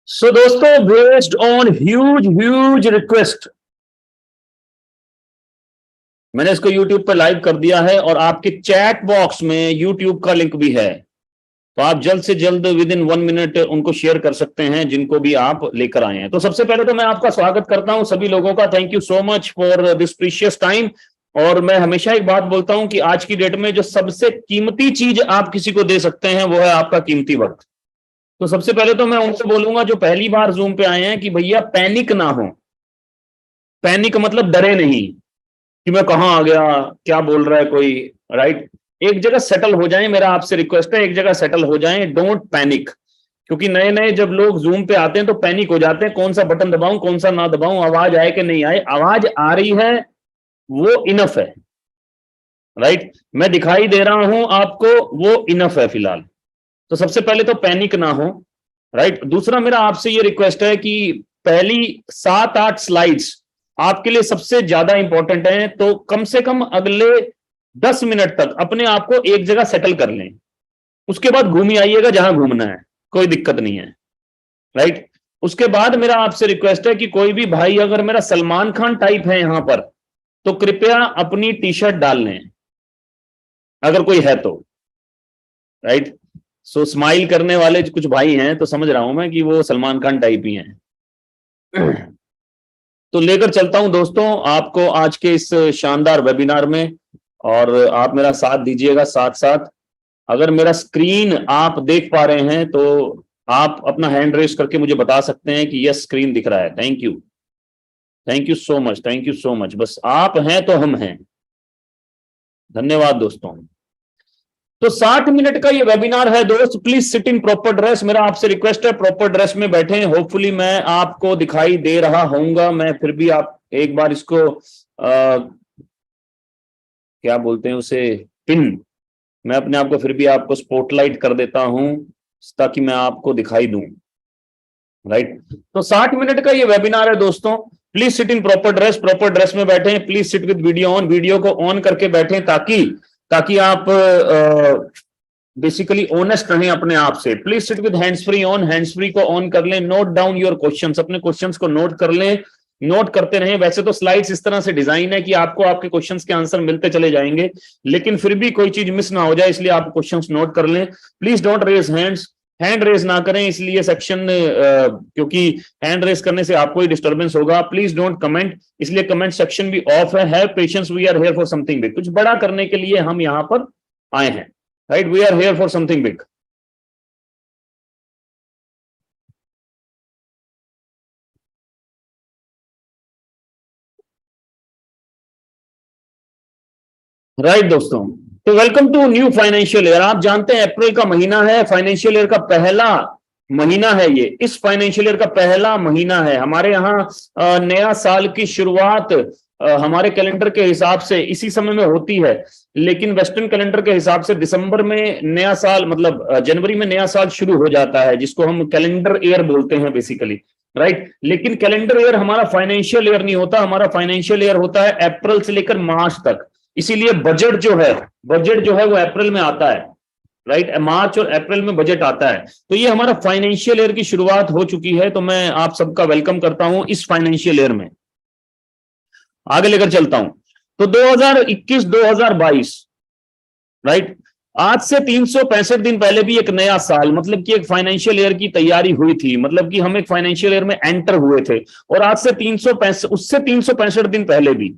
सो दोस्तों, based on huge request मैंने इसको YouTube पर लाइव कर दिया है और आपके चैट बॉक्स में YouTube का लिंक भी है। तो आप जल्द से जल्द विद इन 1 मिनट उनको शेयर कर सकते हैं जिनको भी आप लेकर आए हैं। तो सबसे पहले तो मैं आपका स्वागत करता हूं सभी लोगों का। Thank you so much for this precious time. और मैं हमेशा एक बात बोलता हूं कि आज की डेट में जो सबसे कीमती चीज आप किसी को दे सकते हैं वो है आपका कीमती वक्त। तो सबसे पहले तो मैं उनसे बोलूंगा जो पहली बार जूम पे आए हैं कि भैया पैनिक ना हो। पैनिक मतलब डरे नहीं कि मैं कहाँ आ गया, क्या बोल रहा है कोई, राइट। एक जगह सेटल हो जाएं, मेरा आपसे रिक्वेस्ट है, एक जगह सेटल हो जाएं, डोंट पैनिक। क्योंकि नए नए जब लोग जूम पे आते हैं तो पैनिक हो जाते हैं, कौन सा बटन दबाऊं कौन सा ना दबाऊं, आवाज आए कि नहीं आए। आवाज आ रही है वो इनफ है, राइट। मैं दिखाई दे रहा हूं आपको वो इनफ है फिलहाल। तो सबसे पहले तो पैनिक ना हो, राइट। दूसरा मेरा आपसे ये रिक्वेस्ट है कि पहली 7-8 स्लाइड्स आपके लिए सबसे ज्यादा इंपॉर्टेंट है, तो कम से कम अगले 10 मिनट तक अपने आप को एक जगह सेटल कर लें। उसके बाद घूम ही आइएगा जहां घूमना है, कोई दिक्कत नहीं है, राइट। उसके बाद मेरा आपसे रिक्वेस्ट है कि कोई भी भाई अगर मेरा सलमान खान टाइप है यहां पर तो कृपया अपनी टी शर्ट डाल लें, अगर कोई है तो, राइट। सो स्माइल करने वाले कुछ भाई हैं तो समझ रहा हूं मैं कि वो सलमान खान टाइप ही हैं। तो लेकर चलता हूं दोस्तों आपको आज के इस शानदार वेबिनार में, और आप मेरा साथ दीजिएगा साथ साथ। अगर मेरा स्क्रीन आप देख पा रहे हैं तो आप अपना हैंड रेस करके मुझे बता सकते हैं कि यस स्क्रीन दिख रहा है। Thank you, thank you so much, thank you so much. बस आप हैं तो हम हैं। धन्यवाद दोस्तों। तो 60 मिनट का ये वेबिनार है दोस्त। Please sit in proper dress. मेरा आपसे रिक्वेस्ट है प्रॉपर ड्रेस में बैठें। होपफुली मैं आपको दिखाई दे रहा होऊंगा, मैं फिर भी आप एक बार इसको क्या बोलते हैं उसे, पिन, मैं अपने आप को फिर भी आपको स्पॉटलाइट कर देता हूं ताकि मैं आपको दिखाई दूं, राइट। तो 60 मिनट का ये वेबिनार है दोस्तों। Please sit in proper dress, proper dress में बैठें। Please sit with video on, video को ऑन करके बैठें ताकि आप बेसिकली ऑनेस्ट रहें अपने आप से। Please sit with hands free on, hands free को ऑन कर लें। नोट डाउन योर क्वेश्चंस, अपने क्वेश्चंस को नोट कर लें, नोट करते रहें। वैसे तो स्लाइड्स इस तरह से डिजाइन है कि आपको आपके क्वेश्चंस के आंसर मिलते चले जाएंगे, लेकिन फिर भी कोई चीज मिस ना हो जाए इसलिए आप क्वेश्चंस नोट कर लें। Please don't raise hands, hand raise ना करें इसलिए सेक्शन, क्योंकि हैंड रेज करने से आपको ही डिस्टर्बेंस होगा। प्लीज डोंट कमेंट, इसलिए कमेंट सेक्शन भी ऑफ है। Have patience, we are here for something big. कुछ बड़ा करने के लिए हम यहां पर आए हैं, right. We are here for something big. Right दोस्तों, तो welcome to new financial year. आप जानते हैं अप्रैल का महीना है, फाइनेंशियल ईयर का पहला महीना है ये, इस फाइनेंशियल ईयर का पहला महीना है। हमारे यहाँ नया साल की शुरुआत हमारे कैलेंडर के हिसाब से इसी समय में होती है, लेकिन वेस्टर्न कैलेंडर के हिसाब से दिसंबर में नया साल, मतलब जनवरी में नया साल शुरू हो जाता है, जिसको हम कैलेंडर ईयर बोलते हैं बेसिकली, राइट। लेकिन कैलेंडर ईयर हमारा फाइनेंशियल ईयर नहीं होता, हमारा फाइनेंशियल ईयर होता है अप्रैल से लेकर मार्च तक। इसीलिए बजट जो है वो अप्रैल में आता है, राइट। मार्च और अप्रैल में बजट आता है। तो ये हमारा फाइनेंशियल ईयर की शुरुआत हो चुकी है, तो मैं आप सबका वेलकम करता हूं इस फाइनेंशियल ईयर में। आगे लेकर चलता हूं। तो 2021-2022, राइट। आज से 365 दिन पहले भी एक नया साल, मतलब कि एक फाइनेंशियल ईयर की तैयारी हुई थी, मतलब कि हम एक फाइनेंशियल ईयर में एंटर हुए थे। और आज से 365, उससे 365 दिन पहले भी,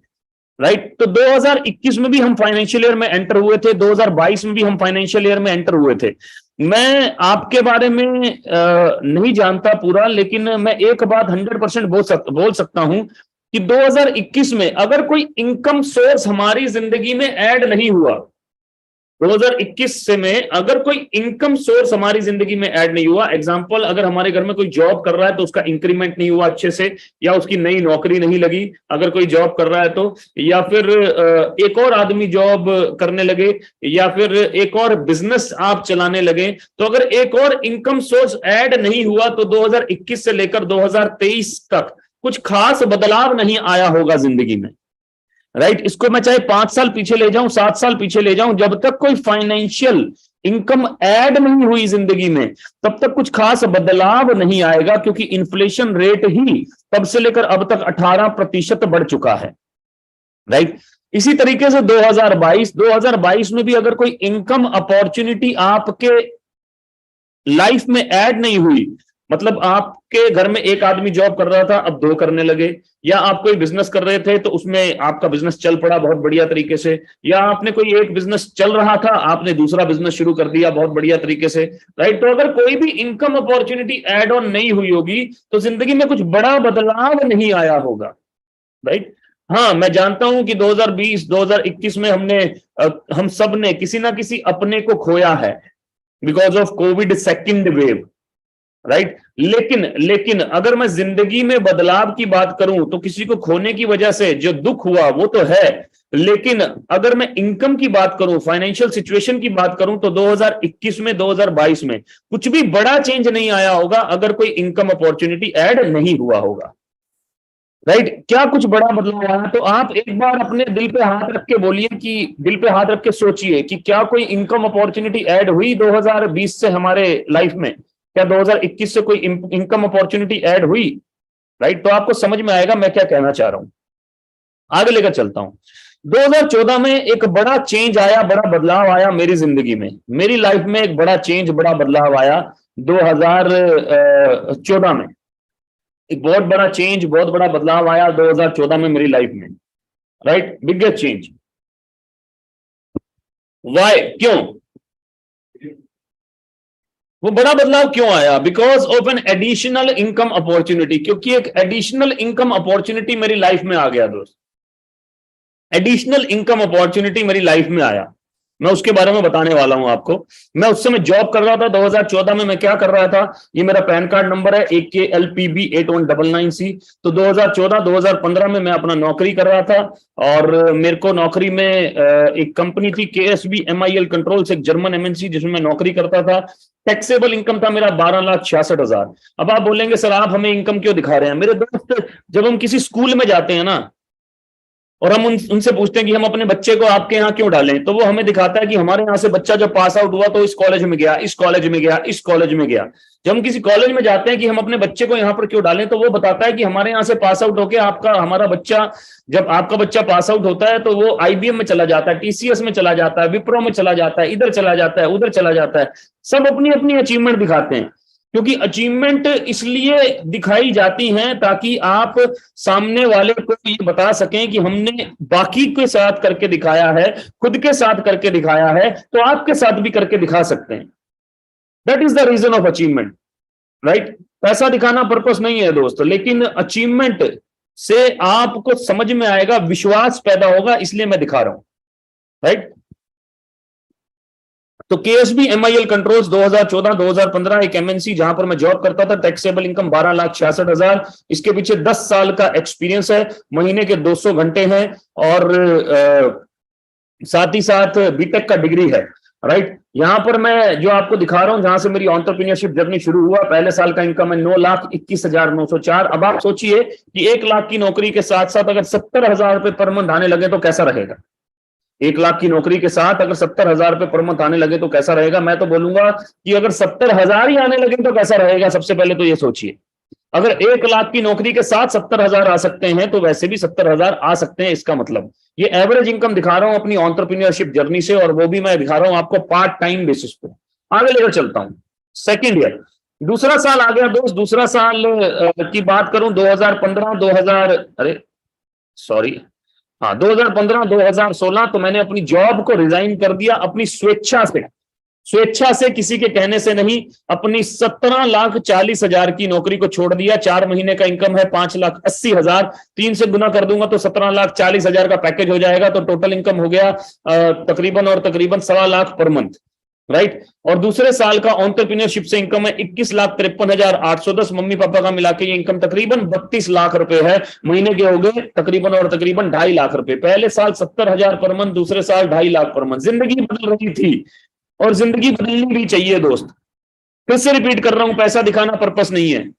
राइट। तो 2021 में भी हम फाइनेंशियल ईयर में एंटर हुए थे, 2022 में भी हम फाइनेंशियल ईयर में एंटर हुए थे। मैं आपके बारे में नहीं जानता पूरा, लेकिन मैं एक बात 100% बोल सकता हूं कि 2021 में अगर कोई इनकम सोर्स हमारी जिंदगी में ऐड नहीं हुआ, 2021 से में अगर कोई इनकम सोर्स हमारी जिंदगी में ऐड नहीं हुआ, एग्जांपल अगर हमारे घर में कोई जॉब कर रहा है तो उसका इंक्रीमेंट नहीं हुआ अच्छे से, या उसकी नई नौकरी नहीं लगी अगर कोई जॉब कर रहा है तो, या फिर एक और आदमी जॉब करने लगे, या फिर एक और बिजनेस आप चलाने लगे, तो अगर एक और इनकम सोर्स ऐड नहीं हुआ तो 2021 से लेकर 2023 तक कुछ खास बदलाव नहीं आया होगा जिंदगी में, राइट। इसको मैं चाहे 5 साल पीछे ले जाऊं, 7 साल पीछे ले जाऊं, जब तक कोई फाइनेंशियल इनकम ऐड नहीं हुई जिंदगी में, तब तक कुछ खास बदलाव नहीं आएगा, क्योंकि इन्फ्लेशन रेट ही तब से लेकर अब तक 18% बढ़ चुका है, राइट। इसी तरीके से 2022 में भी अगर कोई इनकम अपॉर्चुनिटी आपके लाइफ में ऐड नहीं हुई, मतलब आपके घर में एक आदमी जॉब कर रहा था, अब दो करने लगे, या आप कोई बिजनेस कर रहे थे तो उसमें आपका बिजनेस चल पड़ा बहुत बढ़िया तरीके से, या आपने कोई एक बिजनेस चल रहा था, आपने दूसरा बिजनेस शुरू कर दिया बहुत बढ़िया तरीके से, राइट। तो अगर कोई भी इनकम अपॉर्चुनिटी ऐड ऑन नहीं हुई होगी तो जिंदगी में कुछ बड़ा बदलाव नहीं आया होगा, राइट। हाँ, मैं जानता हूं कि 2020 2021 में हम सब ने किसी ना किसी अपने को खोया है because of Covid second wave, right. लेकिन अगर मैं जिंदगी में बदलाव की बात करूं तो किसी को खोने की वजह से जो दुख हुआ वो तो है, लेकिन अगर मैं इनकम की बात करूं, फाइनेंशियल सिचुएशन की बात करूं, तो 2021 में 2022 में कुछ भी बड़ा चेंज नहीं आया होगा अगर कोई इनकम अपॉर्चुनिटी ऐड नहीं हुआ होगा, राइट। क्या कुछ बड़ा बदलाव आया? तो आप एक बार अपने दिल पे हाथ रख के बोलिए, कि दिल पे हाथ रख के सोचिए कि क्या कोई इनकम अपॉर्चुनिटी ऐड हुई 2020 से हमारे लाइफ में? क्या 2021 से कोई इनकम अपॉर्चुनिटी ऐड हुई? राइट। तो आपको समझ में आएगा मैं क्या कहना चाह रहा हूं। आगे लेकर चलता हूं। 2014 में एक बड़ा चेंज आया, बड़ा बदलाव आया मेरी जिंदगी में, मेरी लाइफ में एक बड़ा चेंज, बड़ा बदलाव आया 2014 में। एक बहुत बड़ा चेंज, बहुत बड़ा बदलाव आया 2014 में मेरी लाइफ में, राइट। Biggest change. वाई? क्यों वो बड़ा बदलाव क्यों आया? Because of an additional income opportunity, क्योंकि एक एडिशनल इनकम अपॉर्चुनिटी मेरी लाइफ में आ गया दोस्त। एडिशनल इनकम अपॉर्चुनिटी मेरी लाइफ में आया, मैं उसके बारे में बताने वाला हूं आपको। मैं उस समय जॉब कर रहा था 2014 में। मैं क्या कर रहा था, ये मेरा पैन कार्ड नंबर है AKLPB 8199C। तो 2014-2015 में मैं अपना नौकरी कर रहा था, और मेरे को नौकरी में एक कंपनी थी KSB MIL कंट्रोल्स, एक जर्मन MNC, जिसमें मैं नौकरी करता था। टैक्सेबल इनकम था मेरा 12,66,000। अब आप बोलेंगे सर आप हमें इनकम क्यों दिखा रहे हैं? मेरे दोस्त, जब हम किसी स्कूल में जाते हैं ना, और हम उनसे पूछते हैं कि हम अपने बच्चे को आपके यहाँ क्यों डालें, तो वो हमें दिखाता है कि हमारे यहाँ से बच्चा जब पास आउट हुआ तो इस कॉलेज में गया, इस कॉलेज में गया, इस कॉलेज में गया। जब हम किसी कॉलेज में जाते हैं कि हम अपने बच्चे को यहाँ पर क्यों डालें, तो वो बताता है कि हमारे यहाँ से पास आउट होकर हमारा बच्चा, जब आपका बच्चा पास आउट होता है तो वो IBM में चला जाता है, TCS में चला जाता है, विप्रो में चला जाता है, इधर चला जाता है, उधर चला जाता है। सब अपनी अपनी अचीवमेंट दिखाते हैं, क्योंकि अचीवमेंट इसलिए दिखाई जाती हैं ताकि आप सामने वाले को ये बता सकें कि हमने बाकी के साथ करके दिखाया है, खुद के साथ करके दिखाया है, तो आपके साथ भी करके दिखा सकते हैं। That is the reason of achievement, right. पैसा दिखाना पर्पस नहीं है दोस्तों, लेकिन अचीवमेंट से आपको समझ में आएगा, विश्वास पैदा होगा, इसलिए मैं दिखा रहा हूं, राइट। तो KSB MIL कंट्रोल्स 2014-2015 एक MNC जहां पर मैं जॉब करता था, टैक्सेबल इनकम 12,66,000। इसके पीछे 10 साल का एक्सपीरियंस है, महीने के 200 घंटे हैं, और साथ ही साथ BTech का डिग्री है, राइट। यहां पर मैं जो आपको दिखा रहा हूं, जहां से मेरी एंटरप्रेन्योरशिप जर्नी शुरू हुआ, पहले साल का इनकम है 9,21,904। अब आप सोचिए कि 1 लाख की नौकरी के साथ साथ अगर 70,000 रुपए पर मंथ आने लगे तो कैसा रहेगा? 1 लाख की नौकरी के साथ अगर 70,000 रुपए पर मंथ आने लगे तो कैसा रहेगा? मैं तो बोलूंगा कि अगर 70,000 ही आने लगे तो कैसा रहेगा? सबसे पहले तो ये सोचिए, अगर 1 लाख की नौकरी के साथ 70,000 आ सकते हैं तो वैसे भी 70,000 आ सकते हैं। इसका मतलब ये एवरेज इनकम दिखा रहा हूं अपनी एंटरप्रेन्योरशिप जर्नी से, और वो भी मैं दिखा रहा हूं आपको पार्ट टाइम बेसिस पे। आगे लेकर चलता हूं। सेकेंड ईयर, दूसरा साल आ गया दोस्त। दूसरा साल की बात करूं, 2015 2000 अरे सॉरी हाँ 2015-2016, तो मैंने अपनी जॉब को रिजाइन कर दिया अपनी स्वेच्छा से, किसी के कहने से नहीं। अपनी 17,40,000 की नौकरी को छोड़ दिया। 4 महीने का इनकम है 5,80,000, 3 से गुना कर दूंगा तो 17,40,000 का पैकेज हो जाएगा। तो टोटल इनकम हो गया तकरीबन 1.25 लाख पर मंथ, राइट। और दूसरे साल का एंटरप्रेन्योरशिप से इनकम है 21,53,810। मम्मी पापा का मिला के ये इनकम तकरीबन 32 लाख रुपए है। महीने के हो गए तकरीबन 2.5 लाख रुपए। पहले साल 70,000 पर मंथ, दूसरे साल 2.5 लाख पर मंथ। जिंदगी बदल रही थी, और जिंदगी बदलनी भी चाहिए दोस्त। फिर से रिपीट कर रहा हूं, पैसा दिखाना पर्पस नहीं है,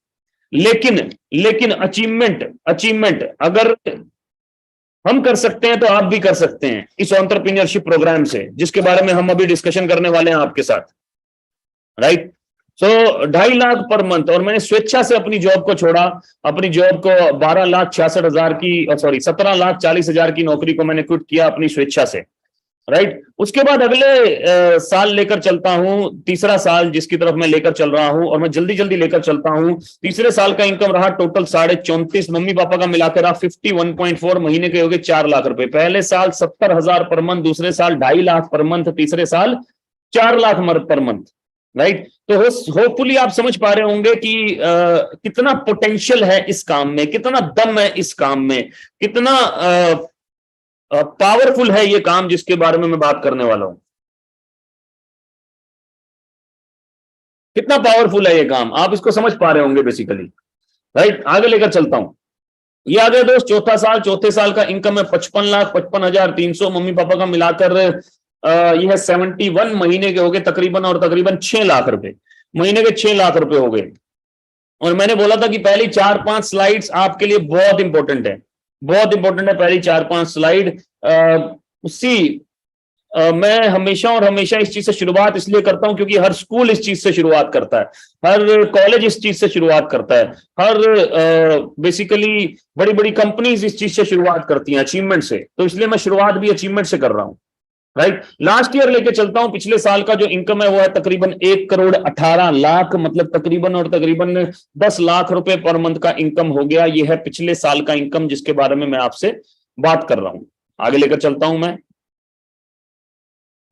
लेकिन अचीवमेंट अगर हम कर सकते हैं तो आप भी कर सकते हैं इस एंटरप्रेन्योरशिप प्रोग्राम से, जिसके बारे में हम अभी डिस्कशन करने वाले हैं आपके साथ, राइट। सो 2.5 लाख पर मंथ, और मैंने स्वेच्छा से अपनी जॉब को छोड़ा, अपनी जॉब को 12,66,000 की, सॉरी 17,40,000 की नौकरी को मैंने क्विट किया अपनी स्वेच्छा से, राइट। उसके बाद अगले साल लेकर चलता हूं, तीसरा साल जिसकी तरफ मैं लेकर चल रहा हूं, और मैं जल्दी जल्दी लेकर चलता हूं। तीसरे साल का इनकम रहा टोटल 34.5, मम्मी पापा का मिलाकर रहा 51.4, महीने के हो गए 4 लाख रुपए। पहले साल 70,000 पर मंथ, दूसरे साल 2.5 लाख पर मंथ, तीसरे साल 4 लाख पर मंथ, राइट। तो होपफुली आप समझ पा रहे होंगे कि कितना पोटेंशियल है इस काम में, कितना दम है इस काम में, कितना पावरफुल है ये काम जिसके बारे में मैं बात करने वाला हूं। कितना पावरफुल है ये काम, आप इसको समझ पा रहे होंगे बेसिकली, राइट। आगे लेकर चलता हूं। ये आ गया दोस्त चौथा साल। चौथे साल का इनकम है 55,55,300, मम्मी पापा का मिलाकर ये है 71, महीने के हो गए तकरीबन और तकरीबन 6 लाख रुपए, महीने के 6 लाख रुपए हो गए। और मैंने बोला था कि पहली 4-5 स्लाइड्स आपके लिए बहुत इंपॉर्टेंट है, बहुत इंपॉर्टेंट है पहली 4-5 स्लाइड। उसी मैं हमेशा और हमेशा इस चीज से शुरुआत इसलिए करता हूं क्योंकि हर स्कूल इस चीज से शुरुआत करता है, हर कॉलेज इस चीज से शुरुआत करता है, हर बेसिकली बड़ी बड़ी कंपनीज इस चीज से शुरुआत करती हैं, अचीवमेंट से। तो इसलिए मैं शुरुआत भी अचीवमेंट से कर रहा हूं, राइट। लास्ट ईयर लेके चलता हूं। पिछले साल का जो इनकम है वो है तकरीबन 1,18,00,000, मतलब तकरीबन और तकरीबन 10 लाख रुपए पर मंथ का इनकम हो गया। ये है पिछले साल का इनकम जिसके बारे में मैं आपसे बात कर रहा हूं। आगे लेकर चलता हूं मैं,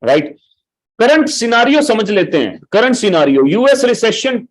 राइट। करंट सिनारियो समझ लेते हैं। Current scenario, US recession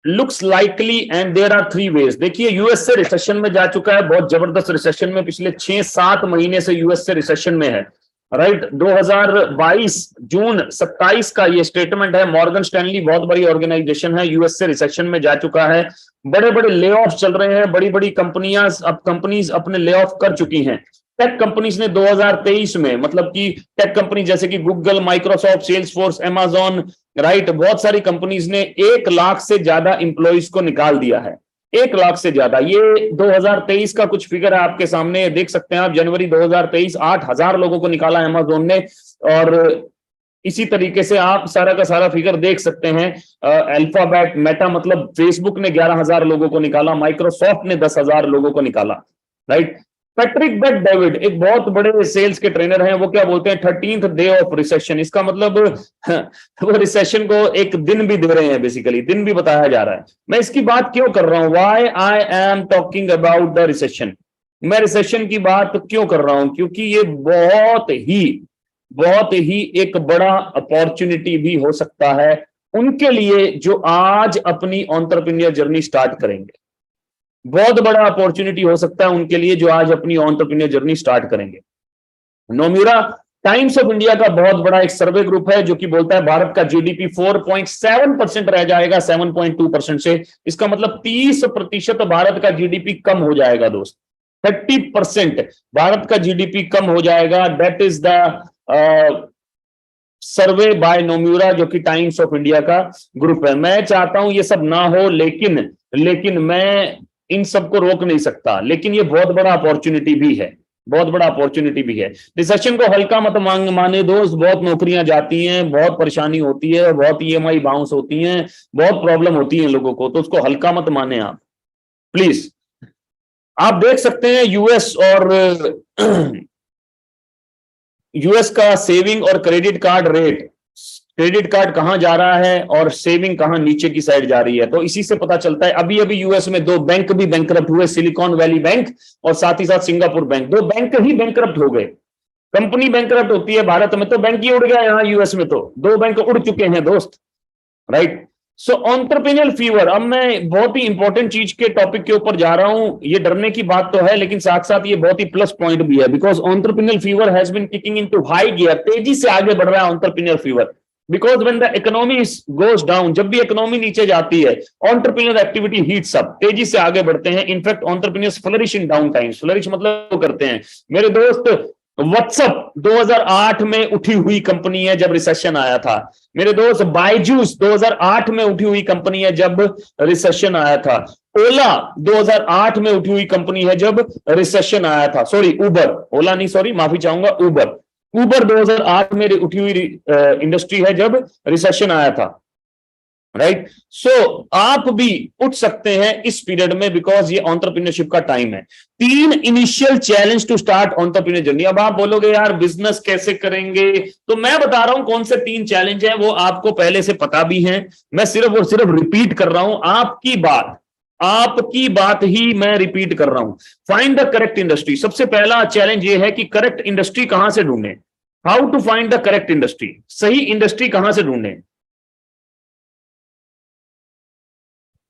looks likely and there are 3 ways. देखिए यूएस से रिसेशन में जा चुका है, बहुत जबरदस्त रिसेशन में, पिछले 6-7 महीने से यूएस से रिसेशन में है, राइट। 2022 जून 27 का ये स्टेटमेंट है। मॉर्गन स्टैनली बहुत बड़ी ऑर्गेनाइजेशन है, यूएस से रिसेशन में जा चुका है। बड़े बड़े ले ऑफ चल रहे हैं, बड़ी बड़ी कंपनीज अपने ले ऑफ कर चुकी हैं। टेक कंपनीज ने 2023 में, मतलब कि टेक कंपनी जैसे कि Google, Microsoft, Salesforce, Amazon, right, बहुत सारी कंपनीज ने 1 लाख से ज्यादा इंप्लॉइज को निकाल दिया है, 1 लाख से ज्यादा। ये 2023 का कुछ फिगर है आपके सामने, देख सकते हैं आप। जनवरी 2023 8,000 लोगों को निकाला अमेजोन ने, और इसी तरीके से आप सारा का सारा फिगर देख सकते हैं। अल्फाबेट, मेटा मतलब फेसबुक ने 11,000 लोगों को निकाला, माइक्रोसॉफ्ट ने 10,000 लोगों को निकाला, राइट। पैट्रिक बेट डेविड एक बहुत बड़े सेल्स के ट्रेनर हैं, वो क्या बोलते हैं 13th डे ऑफ रिसेशन। इसका मतलब वो रिसेशन को एक दिन भी दे रहे हैं, बेसिकली दिन भी बताया जा रहा है। मैं इसकी बात क्यों कर रहा हूं, why I am talking about the recession, मैं रिसेशन की बात क्यों कर रहा हूं, क्योंकि ये बहुत ही एक बड़ा अपॉर्चुनिटी भी हो सकता है उनके लिए जो आज अपनी एंटरप्रेन्योर जर्नी स्टार्ट करेंगे। बहुत बड़ा अपॉर्चुनिटी हो सकता है उनके लिए जो आज अपनी एंटरप्रेन्योर जर्नी स्टार्ट करेंगे। नोम्यूरा टाइम्स ऑफ इंडिया का बहुत बड़ा एक सर्वे ग्रुप है जो कि बोलता है भारत का जीडीपी 4.7% रह जाएगा 7.2% से। इसका मतलब 30% भारत का जीडीपी कम हो जाएगा दोस्त, 30% भारत का जीडीपी कम हो जाएगा। That is the survey by Nomura, जो कि टाइम्स ऑफ इंडिया का ग्रुप है। मैं चाहता हूं ये सब ना हो, लेकिन मैं इन सबको रोक नहीं सकता, लेकिन ये बहुत बड़ा अपॉर्चुनिटी भी है, बहुत बड़ा अपॉर्चुनिटी भी है। रिसेशन को हल्का मत माने दोस्त, बहुत नौकरियां जाती हैं, बहुत परेशानी होती है, बहुत ईएमआई बाउंस होती हैं, बहुत प्रॉब्लम होती है लोगों को, तो उसको हल्का मत माने आप प्लीज। आप देख सकते हैं यूएस और यूएस का सेविंग और credit card rate, credit card कहां जा रहा है और सेविंग कहां नीचे की साइड जा रही है। तो इसी से पता चलता है। अभी अभी यूएस में 2 बैंक भी बैंकरप्ट हुए, सिलिकॉन वैली बैंक और साथ ही साथ सिंगापुर बैंक, 2 बैंक ही बैंकरप्ट हो गए। कंपनी बैंकरप्ट होती है भारत में तो बैंक ही उड़ गया, यहां यूएस में तो 2 बैंक उड़ चुके हैं दोस्त, राइट। सो एंटरप्रेन्योर फीवर, अब मैं बहुत ही इंपॉर्टेंट चीज के टॉपिक के ऊपर जा रहा हूं। ये डरने की बात तो है, लेकिन साथ साथ ये बहुत ही प्लस पॉइंट भी है, because entrepreneur fever has been kicking into high gear, तेजी से आगे बढ़ रहा है entrepreneur fever. Because when the economy goes down, जब भी इकोनॉमी नीचे जाती है, एंटरप्रेन्योर एक्टिविटी हीट्स अप, तेजी से आगे बढ़ते हैं। In fact entrepreneurs flourish in down times. Flourish मतलब वो करते हैं मेरे दोस्त, व्हाट्सएप 2008 में उठी हुई कंपनी है जब रिसेशन आया था। मेरे दोस्त बायजूस 2008 में उठी हुई कंपनी है जब रिसेशन आया था। ओला 2008 में उठी हुई कंपनी है जब रिसेशन आया था। सॉरी, उबर, ओला नहीं, सॉरी, माफी चाहूंगा, उबर। उबर 2008 में उठी हुई इंडस्ट्री है जब रिसेशन आया था। राइट, सो आप भी उठ सकते हैं इस पीरियड में, बिकॉज ये एंटरप्रेन्योरशिप का टाइम है। 3 initial challenge to start entrepreneur journey. अब आप बोलोगे यार बिजनेस कैसे करेंगे, तो मैं बता रहा हूं कौन से 3 चैलेंज हैं, वो आपको पहले से पता भी हैं, मैं सिर्फ और सिर्फ रिपीट कर रहा हूं आपकी बात ही मैं रिपीट कर रहा हूं। Find the correct industry. सबसे पहला चैलेंज ये है कि करेक्ट इंडस्ट्री कहां से ढूंढें। How to find the correct industry, सही इंडस्ट्री कहां से ढूंढें।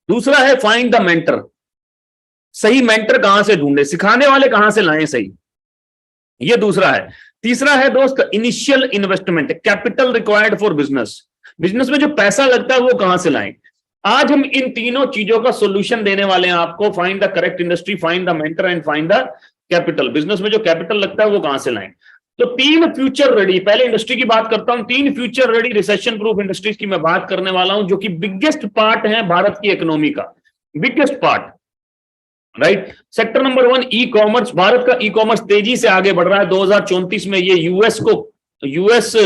दूसरा है फाइंड द मेंटर, सही मेंटर कहां से ढूंढे, सिखाने वाले कहां से लाएं सही, ये दूसरा है। तीसरा है दोस्त initial investment, capital required for business. Business में जो पैसा लगता है वो कहां से लाएं। आज हम इन तीनों चीजों का सोल्यूशन देने वाले हैं आपको। Find the correct industry, find the mentor and find the capital. Business में जो कैपिटल लगता है वो कहां से लाएं। तो 3 फ्यूचर रेडी, पहले इंडस्ट्री की बात करता हूं। 3 future ready recession proof industries की मैं बात करने वाला हूं, जो कि बिगेस्ट पार्ट है भारत की इकोनॉमी का, biggest part. Right, sector number 1 e commerce. Bharat का ई कॉमर्स तेजी से आगे बढ़ रहा है। 2034 में ये यूएस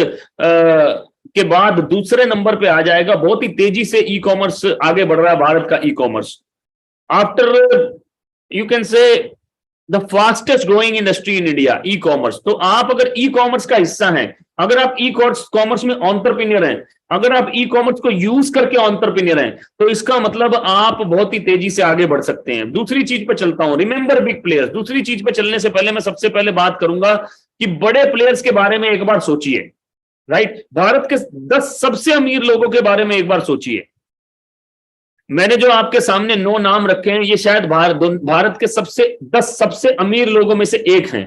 के बाद दूसरे नंबर पे आ जाएगा। बहुत ही तेजी से ई कॉमर्स आगे बढ़ रहा है भारत का e commerce. After you can say the fastest growing industry in India, e commerce. तो आप अगर ई कॉमर्स का हिस्सा हैं, अगर आप ई कॉमर्स में एंटरप्रेन्योर हैं, अगर आप ई कॉमर्स को यूज करके एंटरप्रेन्योर हैं, तो इसका मतलब आप बहुत ही तेजी से आगे बढ़ सकते हैं। दूसरी चीज पे चलता हूं, रिमेंबर बिग प्लेयर्स। दूसरी चीज पे चलने से पहले मैं सबसे पहले बात करूंगा कि बड़े प्लेयर्स के बारे में एक बार सोचिए। राइट, भारत के 10 सबसे अमीर लोगों के बारे में एक बार सोचिए। मैंने जो आपके सामने 9 नाम रखे हैं, ये शायद भारत के 10 सबसे अमीर लोगों में से एक हैं।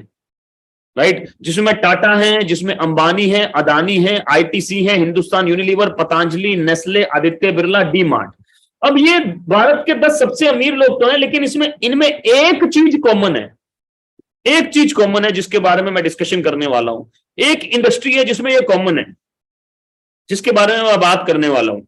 राइट, जिसमें टाटा है, जिसमें अंबानी है, अदानी है, आईटीसी है, Hindustan Unilever, Patanjali, Nestle, Aditya Birla, D mart. अब ये भारत के 10 सबसे अमीर लोग तो हैं, लेकिन इनमें एक चीज कॉमन है, एक चीज कॉमन है जिसके बारे में मैं डिस्कशन करने वाला हूं। एक इंडस्ट्री है जिसमें ये कॉमन है, जिसके बारे में मैं बात करने वाला हूं।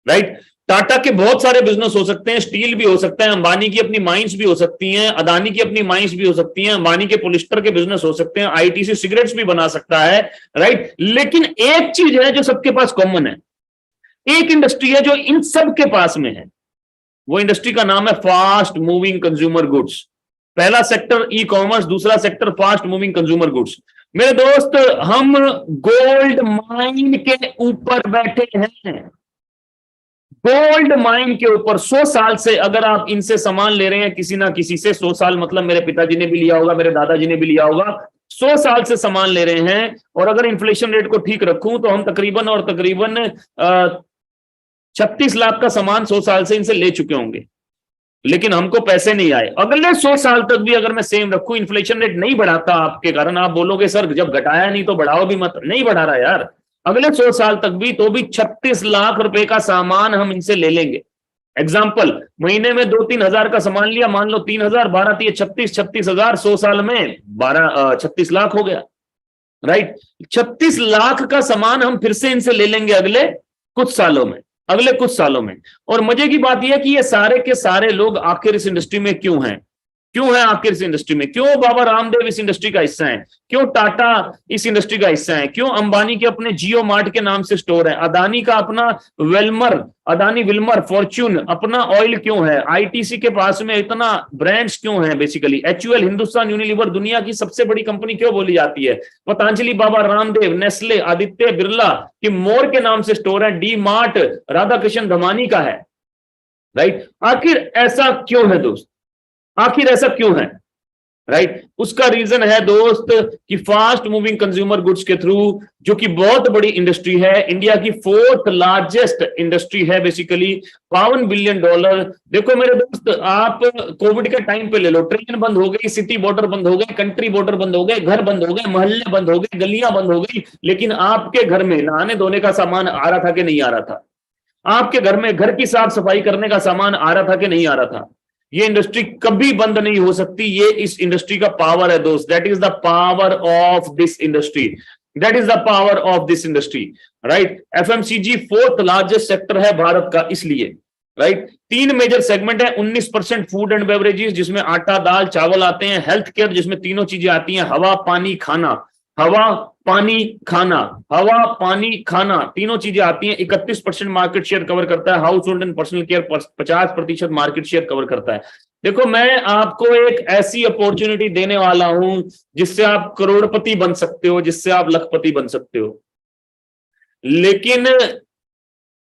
राइट, टाटा के बहुत सारे बिजनेस हो सकते हैं, स्टील भी हो सकता है, अंबानी की अपनी माइंस भी हो सकती हैं, अदानी की अपनी माइंस भी हो सकती हैं, अंबानी के पॉलिस्टर के बिजनेस हो सकते हैं, आईटीसी सिगरेट्स भी बना सकता है। राइट, लेकिन एक चीज है जो सबके पास कॉमन है, एक इंडस्ट्री है जो इन सब के पास में है। वो इंडस्ट्री का नाम है फास्ट मूविंग कंज्यूमर गुड्स। पहला सेक्टर ई कॉमर्स, दूसरा sector fast moving consumer goods. मेरे दोस्त, हम गोल्ड माइन के ऊपर बैठे हैं, गोल्ड माइन के ऊपर। 100 साल से अगर आप इनसे सामान ले रहे हैं किसी ना किसी से, 100 साल मतलब मेरे पिताजी ने भी लिया होगा, मेरे दादाजी ने भी लिया होगा, 100 साल से सामान ले रहे हैं, और अगर इन्फ्लेशन रेट को ठीक रखूं तो हम तकरीबन 36 लाख का सामान 100 साल से इनसे ले चुके होंगे, लेकिन हमको पैसे नहीं आए। अगले 100 साल तक भी अगर मैं सेम रखूं, इन्फ्लेशन रेट नहीं बढ़ाता आपके कारण, आप बोलोगे सर जब घटाया नहीं तो बढ़ाओ भी मत, नहीं बढ़ा रहा यार, अगले 100 साल तक भी, तो भी 36 लाख रुपए का सामान हम इनसे ले लेंगे। एग्जाम्पल, महीने में 2-3 हजार का सामान लिया, मान लो 3,000, 12 36 हजार, 100 साल में 36 लाख हो गया। राइट, 36 लाख का सामान हम फिर से इनसे ले लेंगे अगले कुछ सालों में। और मजे की बात यह है कि ये सारे के सारे लोग आखिर इस इंडस्ट्री में क्यों हैं, आखिर इस इंडस्ट्री में क्यों बाबा रामदेव इस इंडस्ट्री का हिस्सा है, क्यों टाटा इस इंडस्ट्री का हिस्सा है, क्यों अंबानी के अपने जियो मार्ट के नाम से स्टोर है, अदानी का अपना अदानी विल्मर, फॉर्च्यून अपना ऑयल क्यों है, आईटीसी के पास में इतना ब्रांड्स क्यों है, बेसिकली एचयूएल, हिंदुस्तान यूनिलीवर दुनिया की सबसे बड़ी कंपनी क्यों बोली जाती है, पतंजलि, बाबा रामदेव, नेस्ले, आदित्य बिरला की मोर के नाम से स्टोर है, डी मार्ट राधा कृष्ण धमानी का है। राइट, आखिर ऐसा क्यों है दोस्त, आखिर ऐसा क्यों है। राइट, उसका रीजन है दोस्त कि फास्ट मूविंग कंज्यूमर गुड्स के थ्रू, जो कि बहुत बड़ी इंडस्ट्री है, इंडिया की 4th लार्जेस्ट इंडस्ट्री है बेसिकली, $52 बिलियन। देखो मेरे दोस्त, आप कोविड के टाइम पे ले लो, ट्रेन बंद हो गई, सिटी बॉर्डर बंद हो गए, कंट्री बॉर्डर बंद हो गए, घर बंद हो गए, मोहल्ले बंद हो गए, गलियां बंद हो गई, लेकिन आपके घर में नहाने धोने का सामान आ रहा था कि नहीं आ रहा था, आपके घर में घर की साफ सफाई करने का सामान आ रहा था कि नहीं आ रहा था, ये इंडस्ट्री कभी बंद नहीं हो सकती, ये इस इंडस्ट्री का पावर है दोस्त। That is the power of this industry, that is the power of this industry, right. FMCG fourth largest sector है भारत का, इसलिए, राइट। तीन मेजर सेगमेंट है, 19% फूड एंड बेवरेजेस जिसमें आटा दाल चावल आते हैं, हेल्थ केयर जिसमें तीनों चीजें आती हैं, हवा पानी खाना, हवा पानी खाना, हवा पानी खाना, तीनों चीजें आती हैं। 31% मार्केट शेयर कवर करता है, house hold and personal care 50% market share cover करता है। देखो, मैं आपको एक ऐसी अपॉर्चुनिटी देने वाला हूं जिससे आप करोड़पति बन सकते हो, जिससे आप लखपति बन सकते हो। लेकिन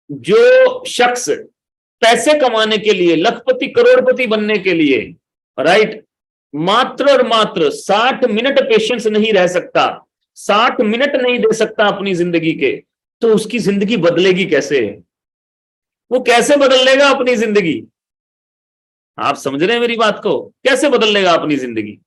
जो शख्स पैसे कमाने के लिए, लखपति करोड़पति बनने के लिए, राइट, मात्र और मात्र 60 मिनट पेशेंस नहीं रह सकता, 60 मिनट नहीं दे सकता अपनी जिंदगी के, तो उसकी जिंदगी बदलेगी कैसे? वो कैसे बदल लेगा अपनी जिंदगी? आप समझ रहे हैं मेरी बात को? कैसे बदल लेगा अपनी जिंदगी,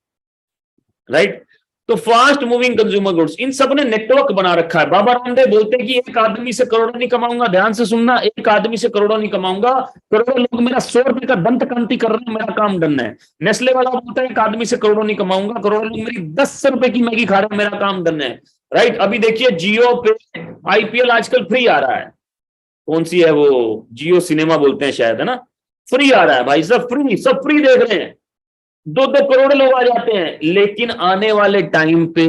राइट? तो फास्ट मूविंग कंज्यूमर गुड्स, इन सब ने नेटवर्क बना रखा है। बाबा रामदेव बोलते हैं कि एक आदमी से करोड़ों नहीं कमाऊंगा, ध्यान से सुनना, एक आदमी से करोड़ों नहीं कमाऊंगा, करोड़ों लोग मेरा 100 रुपए का दंत कांति कर रहे हैं, मेरा काम डन है। नेस्ले वाला बोलता है एक आदमी से करोड़ों नहीं कमाऊंगा, करोड़ों लोग मेरी 10 रुपए की मैगी खा रहे हैं, मेरा काम डन है, राइट। अभी देखिए जियो पे आईपीएल आजकल फ्री आ रहा है, कौन सी है वो, जियो सिनेमा बोलते हैं शायद, है ना, फ्री आ रहा है भाई, सब फ्री, सब फ्री देख रहे हैं, 2-2 करोड़ लोग आ जाते हैं। लेकिन आने वाले टाइम पे,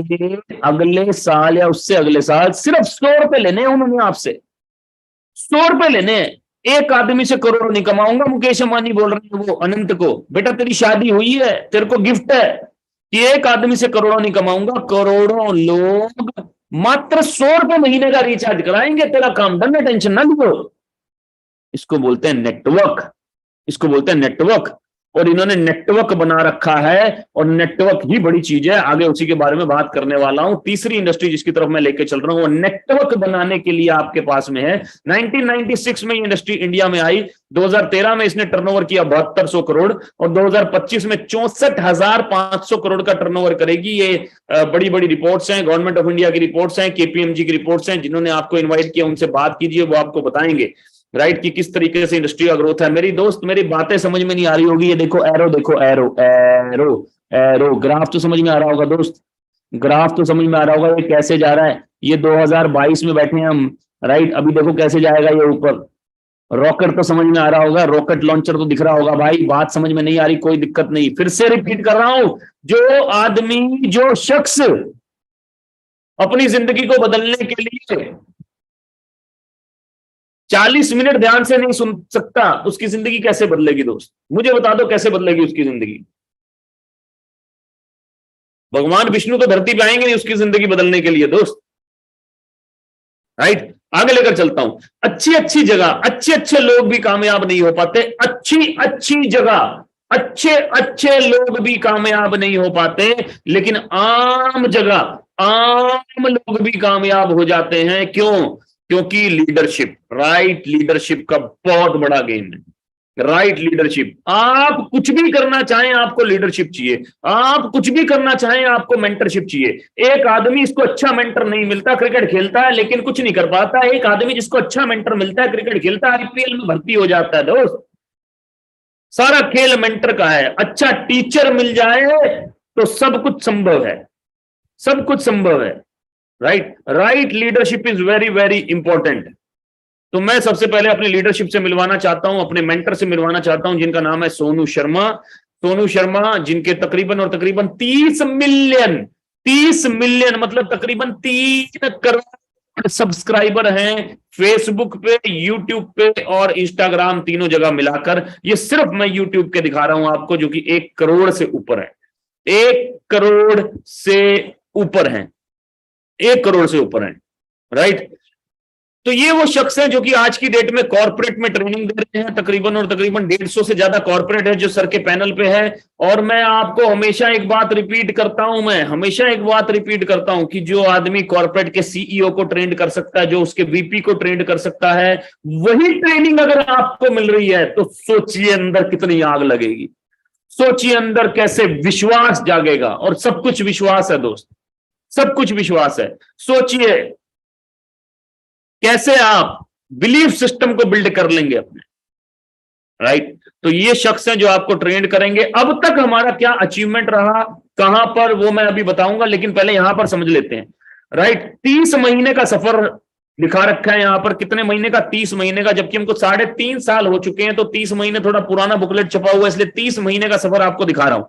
अगले साल या उससे अगले साल, सिर्फ 100 रुपए लेने हैं उन्होंने आपसे, 100 रुपए लेने हैं। एक आदमी से करोड़ नहीं कमाऊंगा। मुकेश अंबानी बोल रहे हैं वो अनंत को, बेटा तेरी शादी हुई है, तेरे को गिफ्ट है कि एक आदमी से करोड़ों नहीं कमाऊंगा, करोड़ों लोग मात्र 100 रुपए महीने का रिचार्ज कराएंगे, तेरा काम डन है, टेंशन ना लो। इसको बोलते हैं नेटवर्क, इसको बोलते हैं नेटवर्क। और इन्होंने नेटवर्क बना रखा है, और नेटवर्क ही बड़ी चीज है, आगे उसी के बारे में बात करने वाला हूं। तीसरी इंडस्ट्री जिसकी तरफ मैं लेके चल रहा हूं, वो नेटवर्क बनाने के लिए आपके पास में है। 1996 में इंडस्ट्री इंडिया में आई, 2013 में इसने टर्नओवर किया 7200 करोड़, और 2025 में 64,500 करोड़ का टर्नओवर करेगी। ये बड़ी बड़ी रिपोर्ट्स हैं, गवर्नमेंट ऑफ इंडिया की रिपोर्ट्स हैं, केपीएमजी की रिपोर्ट्स हैं, जिन्होंने आपको इन्वाइट किया उनसे बात कीजिए, वो आपको बताएंगे, राइट, कि किस तरीके से इंडस्ट्री का ग्रोथ है। मेरी दोस्त, मेरी बातें समझ में नहीं आ रही होगी, ये देखो एरो, देखो एरो, एरो, एरो, ग्राफ तो समझ में आ रहा होगा दोस्त, ग्राफ तो समझ में आ रहा होगा, ये कैसे जा रहा है। ये 2022 में बैठे हैं हम, राइट, अभी देखो कैसे जाएगा ये ऊपर। रॉकेट तो समझ में आ रहा होगा, रॉकेट लॉन्चर तो दिख रहा होगा भाई। बात समझ में नहीं आ रही, कोई दिक्कत नहीं, फिर से रिपीट कर रहा हूं, जो आदमी, जो शख्स अपनी जिंदगी को बदलने के लिए 40 मिनट ध्यान से नहीं सुन सकता, उसकी जिंदगी कैसे बदलेगी दोस्त? मुझे बता दो कैसे बदलेगी उसकी जिंदगी? भगवान विष्णु तो धरती पे आएंगे नहीं उसकी जिंदगी बदलने के लिए दोस्त, राइट। आगे लेकर चलता हूं। अच्छी अच्छी जगह, अच्छे अच्छे लोग भी कामयाब नहीं हो पाते, अच्छी अच्छी जगह अच्छे अच्छे लोग भी कामयाब नहीं हो पाते, लेकिन आम जगह आम लोग भी कामयाब हो जाते हैं। क्यों? क्योंकि लीडरशिप, राइट लीडरशिप का बहुत बड़ा गेम है, राइट लीडरशिप। आप कुछ भी करना चाहें, आपको लीडरशिप चाहिए, आप कुछ भी करना चाहें, आपको मेंटरशिप चाहिए। एक आदमी, इसको अच्छा मेंटर नहीं मिलता, क्रिकेट खेलता है लेकिन कुछ नहीं कर पाता। एक आदमी जिसको अच्छा मेंटर मिलता है, क्रिकेट खेलता है, आईपीएल में भर्ती हो जाता है दोस्त। सारा खेल मेंटर का है। अच्छा टीचर मिल जाए तो सब कुछ संभव है, सब कुछ संभव है, right. Right leadership is very very important. तो मैं सबसे पहले अपनी लीडरशिप से मिलवाना चाहता हूं, अपने मेंटर से मिलवाना चाहता हूं, जिनका नाम है सोनू शर्मा। सोनू शर्मा, जिनके तकरीबन और तकरीबन 30 मिलियन मतलब तकरीबन 3 करोड़ सब्सक्राइबर हैं फेसबुक पे, यूट्यूब पे और इंस्टाग्राम, तीनों जगह मिलाकर। ये सिर्फ मैं यूट्यूब के दिखा रहा हूं आपको, जो कि 1 करोड़ से ऊपर है, 1 करोड़ से ऊपर है, 1 करोड़ से ऊपर है, राइट। तो ये वो शख्स हैं जो कि आज की डेट में कॉर्पोरेट में ट्रेनिंग दे रहे हैं। तकरीबन और तकरीबन 150 से ज्यादा कॉर्पोरेट है जो सर के पैनल पे है। और मैं आपको हमेशा एक बात रिपीट करता हूं, मैं हमेशा एक बात रिपीट करता हूं कि जो आदमी कॉर्पोरेट के सीईओ को ट्रेंड कर सकता है, जो उसके वीपी को ट्रेंड कर सकता है, वही ट्रेनिंग अगर आपको मिल रही है तो सोचिए अंदर कितनी आग लगेगी, सोचिए अंदर कैसे विश्वास जागेगा। और सब कुछ विश्वास है दोस्त, सब कुछ विश्वास है। सोचिए कैसे आप बिलीफ सिस्टम को बिल्ड कर लेंगे अपने, राइट। तो ये शख्स हैं जो आपको ट्रेंड करेंगे। अब तक हमारा क्या अचीवमेंट रहा, कहां पर, वो मैं अभी बताऊंगा, लेकिन पहले यहां पर समझ लेते हैं। राइट, 30 महीने का सफर दिखा रखा है यहां पर। कितने महीने का? 30 महीने का, जबकि हमको 3.5 साल हो चुके हैं, तो 30 महीने थोड़ा पुराना बुकलेट छपा हुआ है, इसलिए 30 महीने का सफर आपको दिखा रहा हूं।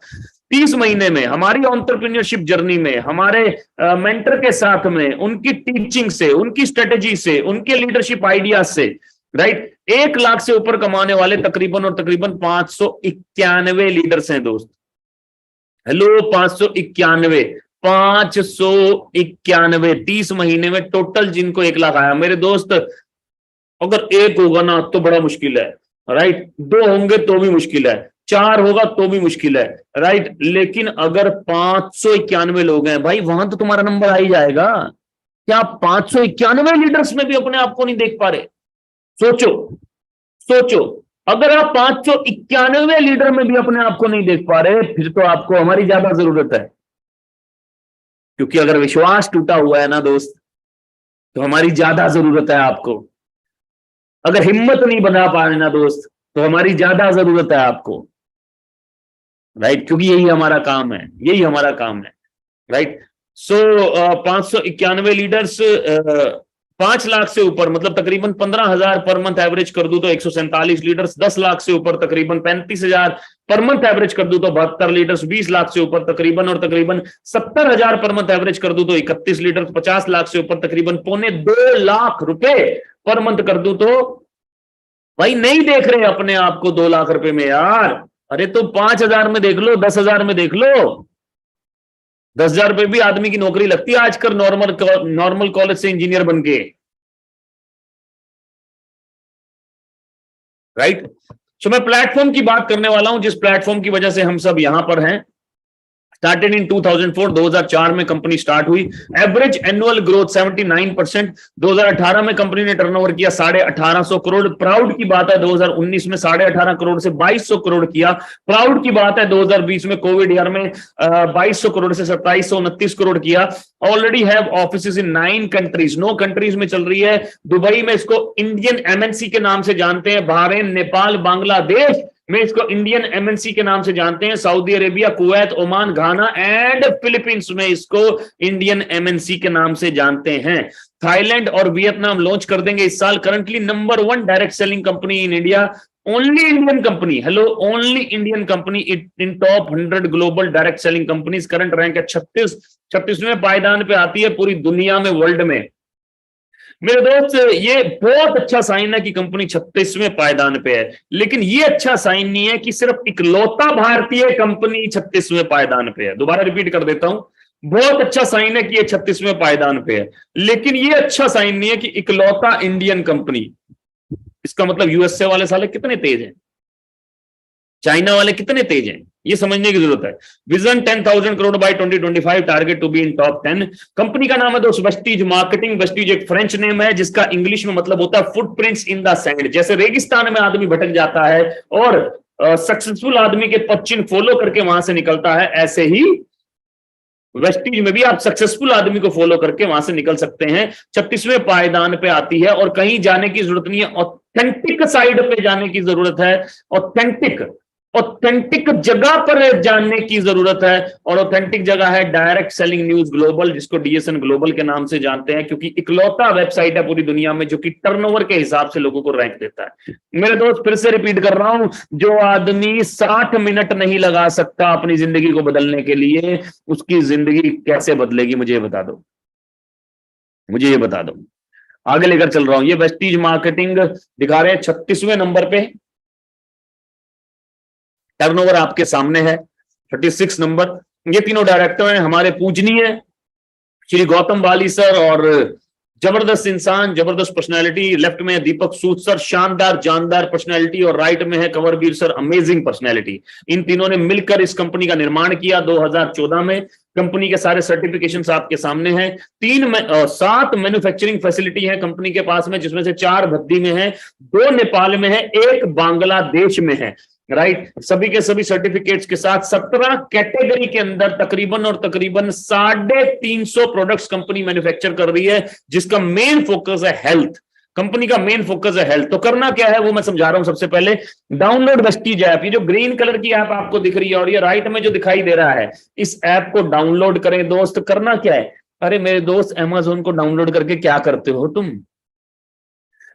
30 महीने में हमारी एंटरप्रेन्योरशिप जर्नी में, हमारे मेंटर के साथ में, उनकी टीचिंग से, उनकी स्ट्रेटेजी से, उनके लीडरशिप आइडियाज से, राइट, 1 लाख से ऊपर कमाने वाले तकरीबन और तकरीबन 591 लीडर्स हैं दोस्त। हेलो, 591, 591, 30 महीने में टोटल जिनको 1 लाख आया। मेरे दोस्त, अगर 1 होगा ना तो बड़ा मुश्किल है, राइट, 2 होंगे तो भी मुश्किल है, 4 होगा तो भी मुश्किल है, राइट, लेकिन अगर 591 लोग हैं भाई, वहां तो तुम्हारा नंबर आ ही जाएगा। क्या 591 लीडर्स में भी अपने आप को नहीं देख पा रहे? सोचो, सोचो, अगर आप 591 लीडर में भी अपने आप को नहीं देख पा रहे, फिर तो आपको हमारी ज्यादा जरूरत है। क्योंकि अगर विश्वास टूटा हुआ है ना दोस्त, तो हमारी ज्यादा जरूरत है आपको। अगर हिम्मत नहीं बना पा रहे ना दोस्त, तो हमारी ज्यादा जरूरत है आपको, राइट, क्योंकि यही हमारा काम है, यही हमारा काम है, राइट। सो 591 लीडर्स, 5 लाख से ऊपर मतलब तकरीबन 15,000 पर मंथ एवरेज कर दूं तो 147 लीडर्स, 10 लाख से ऊपर तकरीबन 35,000 पर मंथ एवरेज कर दूं तो 72 लीडर्स, 20 लाख से ऊपर तकरीबन और तकरीबन 70,000 पर मंथ एवरेज कर दूं तो 31 लीडर्स, 50 लाख से ऊपर तकरीबन 2.25 लाख रुपए पर मंथ कर दूं तो, भाई नहीं देख रहे अपने आप को 2 लाख रुपए में यार, अरे तो 5,000 में देख लो, 10,000 में देख लो। 10,000 रुपए भी आदमी की नौकरी लगती है आजकल नॉर्मल कॉलेज से इंजीनियर बन के, राइट। सो मैं प्लेटफॉर्म की बात करने वाला हूं, जिस प्लेटफॉर्म की वजह से हम सब यहां पर हैं। स्टार्टेड इन 2004, 2004 में कंपनी स्टार्ट हुई। Average annual growth 79%। 2018 में कंपनी ने टर्नओवर किया 1850 करोड़। प्राउड की बात है 2019 में 18.5 करोड़ से 2200 करोड़ किया। प्राउड की बात है 2020 में कोविड ईयर में 2200 करोड़ से 2729 करोड़ किया। Already have offices in 9 countries, 9 countries में चल रही है। दुबई में इसको इंडियन एमएनसी के नाम से जानते हैं। बहरीन, नेपाल, बांग्लादेश में इसको इंडियन एमएनसी के नाम से जानते हैं। Saudi Arabia, Kuwait, Oman, Ghana and Philippines में इसको इंडियन एमएनसी के नाम से जानते हैं। थाईलैंड और वियतनाम लॉन्च कर देंगे इस साल। Currently number 1 direct selling company in India, only Indian company, hello, only Indian company in top 100 global direct selling companies. Current rank है 36वें पायदान पे आती है पूरी दुनिया में, वर्ल्ड में। मेरे दोस्त, ये बहुत अच्छा साइन है कि कंपनी 36वें पायदान पे है, लेकिन ये अच्छा साइन नहीं है कि सिर्फ इकलौता भारतीय कंपनी 36वें पायदान पे है। दोबारा रिपीट कर देता हूं, बहुत अच्छा साइन है कि ये 36वें पायदान पे है, लेकिन ये अच्छा साइन नहीं है कि इकलौता इंडियन कंपनी। इसका मतलब यूएसए वाले साले कितने तेज हैं, चाइना वाले कितने तेज हैं, ये समझने की जरूरत है। Vision 10,000 crore by 2025, target to be in top 10। Company का नाम है दोस्त वेस्टीज मार्केटिंग। वेस्टीज एक फ्रेंच नेम है जिसका इंग्लिश में मतलब होता है फुटप्रिंट्स इन द सैंड। जैसे रेगिस्तान में आदमी भटक जाता है और सक्सेसफुल आदमी के पदचिन्ह फॉलो करके वहां से निकलता है, ऐसे ही वेस्टीज में भी आप सक्सेसफुल आदमी को फॉलो करके वहां से निकल सकते हैं। 36वें पायदान पे आती है और कहीं जाने की जरूरत नहीं है, ऑथेंटिक साइड पे जाने की जरूरत है, ऑथेंटिक जगह पर जानने की जरूरत है। और ऑथेंटिक जगह है डायरेक्ट सेलिंग न्यूज ग्लोबल, जिसको डीएसएन ग्लोबल के नाम से जानते हैं, क्योंकि इकलौता वेबसाइट है पूरी दुनिया में जो कि टर्नओवर के हिसाब से लोगों को रैंक देता है। मेरे दोस्त, फिर से रिपीट कर रहा हूं, जो आदमी 60 मिनट नहीं लगा सकता अपनी जिंदगी को बदलने के लिए, उसकी जिंदगी कैसे बदलेगी, मुझे ये बता दो, मुझे ये बता दो। आगे लेकर चल रहा हूं। ये वेस्टीज मार्केटिंग दिखा रहे हैं 36वें नंबर पे, टर्नओवर आपके सामने है 36 नंबर। ये तीनों डायरेक्टर हैं हमारे पूजनीय श्री गौतम बाली सर, और जबरदस्त इंसान, जबरदस्त पर्सनालिटी। लेफ्ट में है दीपक सूद सर, शानदार जानदार पर्सनालिटी, और राइट में है कंवरवीर सर, अमेजिंग पर्सनालिटी। इन तीनों ने मिलकर इस कंपनी का निर्माण किया 2014 में। कंपनी के सारे सर्टिफिकेशंस आपके सामने हैं। 7 मैन्युफैक्चरिंग फैसिलिटी है कंपनी के पास में, जिसमें से 4 भद्दी में है, 2 नेपाल में है, 1 बांग्लादेश में है, राइट। सभी के सभी सर्टिफिकेट्स के साथ 17 कैटेगरी के अंदर तकरीबन और तकरीबन 350 प्रोडक्ट्स कंपनी मैन्युफैक्चर कर रही है, जिसका मेन फोकस है हेल्थ, कंपनी का मेन फोकस है हेल्थ। तो करना क्या है वो मैं समझा रहा हूं। सबसे पहले डाउनलोड वेस्टीज ऐप, ये जो ग्रीन कलर की ऐप आपको दिख रही है और ये राइट में जो दिखाई दे रहा है, इस ऐप को डाउनलोड करें दोस्त। करना क्या है, अरे मेरे दोस्त अमेज़न को डाउनलोड करके क्या करते हो तुम,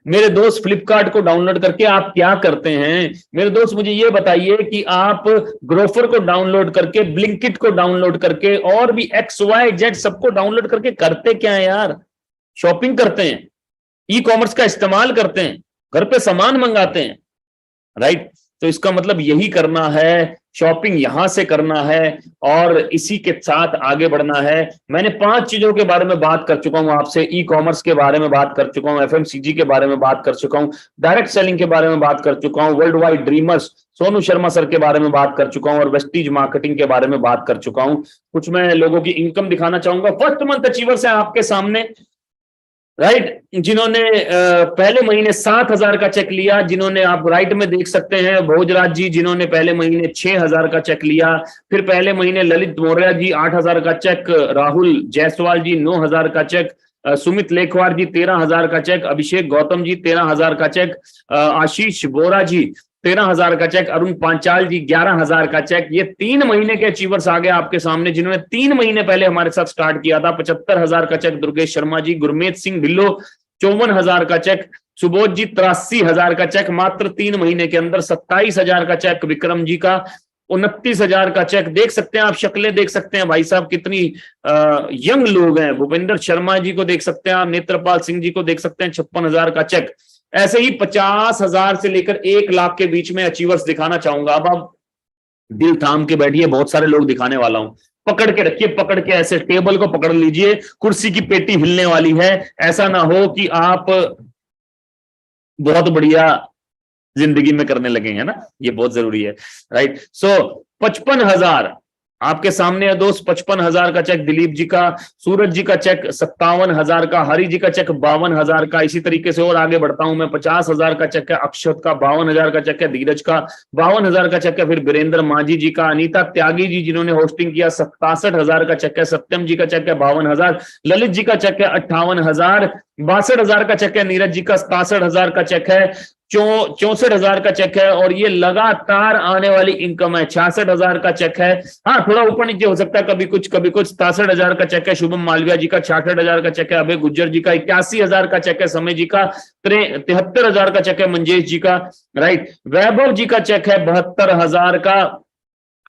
मेरे दोस्त फ्लिपकार्ट को डाउनलोड करके आप क्या करते हैं, मेरे दोस्त मुझे ये बताइए कि आप ग्रोफर को डाउनलोड करके, ब्लिंकिट को डाउनलोड करके और भी XYZ सबको डाउनलोड करके करते क्या है यार, शॉपिंग करते हैं, ई कॉमर्स का इस्तेमाल करते हैं, घर पे सामान मंगाते हैं, राइट। तो इसका मतलब यही करना है, शॉपिंग यहां से करना है और इसी के साथ आगे बढ़ना है। मैंने 5 चीजों के बारे में बात कर चुका हूं आपसे, ई कॉमर्स के बारे में बात कर चुका हूं, FMCG के बारे में बात कर चुका हूं, डायरेक्ट सेलिंग के बारे में बात कर चुका हूं, world wide dreamers Sonu Sharma sir के बारे में बात कर चुका हूं और वेस्टीज मार्केटिंग के बारे में बात कर चुका हूं। कुछ मैं लोगों की इनकम दिखाना चाहूंगा। फर्स्ट मंथ अचीवर्स है आपके सामने, राइट, जिन्होंने पहले महीने 7,000 का चेक लिया, जिन्होंने, आप राइट में देख सकते हैं, भोजराज जी जिन्होंने पहले महीने 6,000 का चेक लिया, फिर पहले महीने ललित मौर्य जी 8,000 का चेक, राहुल जायसवाल जी 9,000 का चेक, सुमित लेखवार जी 13,000 का चेक, अभिषेक गौतम जी 13,000 का चेक, आशीष बोरा जी 13,000 का चेक, अरुण पांचाल जी 11,000 का चेक। ये 3 महीने के अचीवर्स आ गए आपके सामने, जिन्होंने 3 महीने पहले हमारे साथ स्टार्ट किया था। 75,000 का चेक दुर्गेश शर्मा जी, गुरमीत सिंह ढिल्लो 54,000 का चेक, सुबोध जी 83,000 का चेक मात्र 3 महीने के अंदर, 27,000 का चेक विक्रम जी का, 29,000 का चेक। देख सकते हैं आप, शक्लें देख सकते हैं भाई साहब कितनी यंग लोग हैं। भूपेंद्र शर्मा जी को देख सकते हैं आप, नेत्रपाल सिंह जी को देख सकते हैं, 56,000 का चेक। ऐसे ही 50,000 से लेकर 1 लाख के बीच में अचीवर्स दिखाना चाहूंगा। अब आप दिल थाम के बैठिए, बहुत सारे लोग दिखाने वाला हूं। पकड़ के रखिए, पकड़ के ऐसे टेबल को पकड़ लीजिए, कुर्सी की पेटी हिलने वाली है। ऐसा ना हो कि आप बहुत बढ़िया जिंदगी में करने लगे हैं ना, ये बहुत जरूरी है, राइट। सो 55,000 आपके सामने है दोस्त। 55,000 का चेक दिलीप जी का, सूरज जी का चेक 57,000 का, हरि जी का चेक 52,000 का। इसी तरीके से और आगे बढ़ता हूं मैं, 50,000 का चेक है अक्षत का, 52,000 का चेक है धीरज का, 52,000 का चेक है फिर वीरेंद्र मांझी जी का, अनीता त्यागी जी जिन्होंने होस्टिंग किया 67,000 का चेक है, सत्यम जी का चेक है 52,000, ललित जी का चेक है 58,000, 62,000 का चेक है नीरज जी का, 67,000 का चेक है, 64,000 का चेक है और ये लगातार आने वाली इनकम है। 66,000 का चेक है, हाँ थोड़ा ऊपर नीचे हो सकता है कभी कुछ कभी कुछ। 67,000 का चेक है शुभम मालविया जी का, 66,000 का चेक है अभय गुज्जर जी का, 81,000 का चेक है समय जी का, 73,000 का चेक है मंजेश जी का, राइट। वैभव जी का चेक है 72,000 का,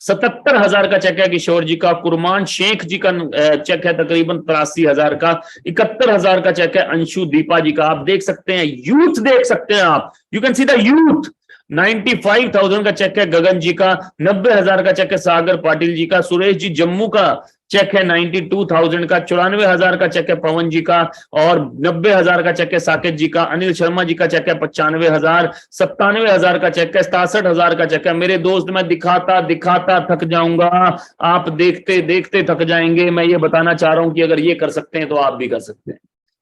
77,000 का चेक है किशोर जी का, कुरमान शेख जी का चेक है तकरीबन 83,000 का, 71,000 का चेक है अंशु दीपा जी का। आप देख सकते हैं यूथ, देख सकते हैं आप, you can see the youth. 95,000 का चेक है गगन जी का, 90,000 का चेक है सागर पाटिल जी का, सुरेश जी जम्मू का चेक है 92,000 का, 94,000 का चेक है पवन जी का और 90,000 का चेक है साकेत जी का, अनिल शर्मा जी का चेक है 95,000, 97,000 का चेक है, 67,000 का चेक है। मेरे दोस्त मैं दिखाता दिखाता थक जाऊंगा, आप देखते देखते थक जाएंगे। मैं ये बताना चाह रहा हूं कि अगर ये कर सकते हैं तो आप भी कर सकते हैं,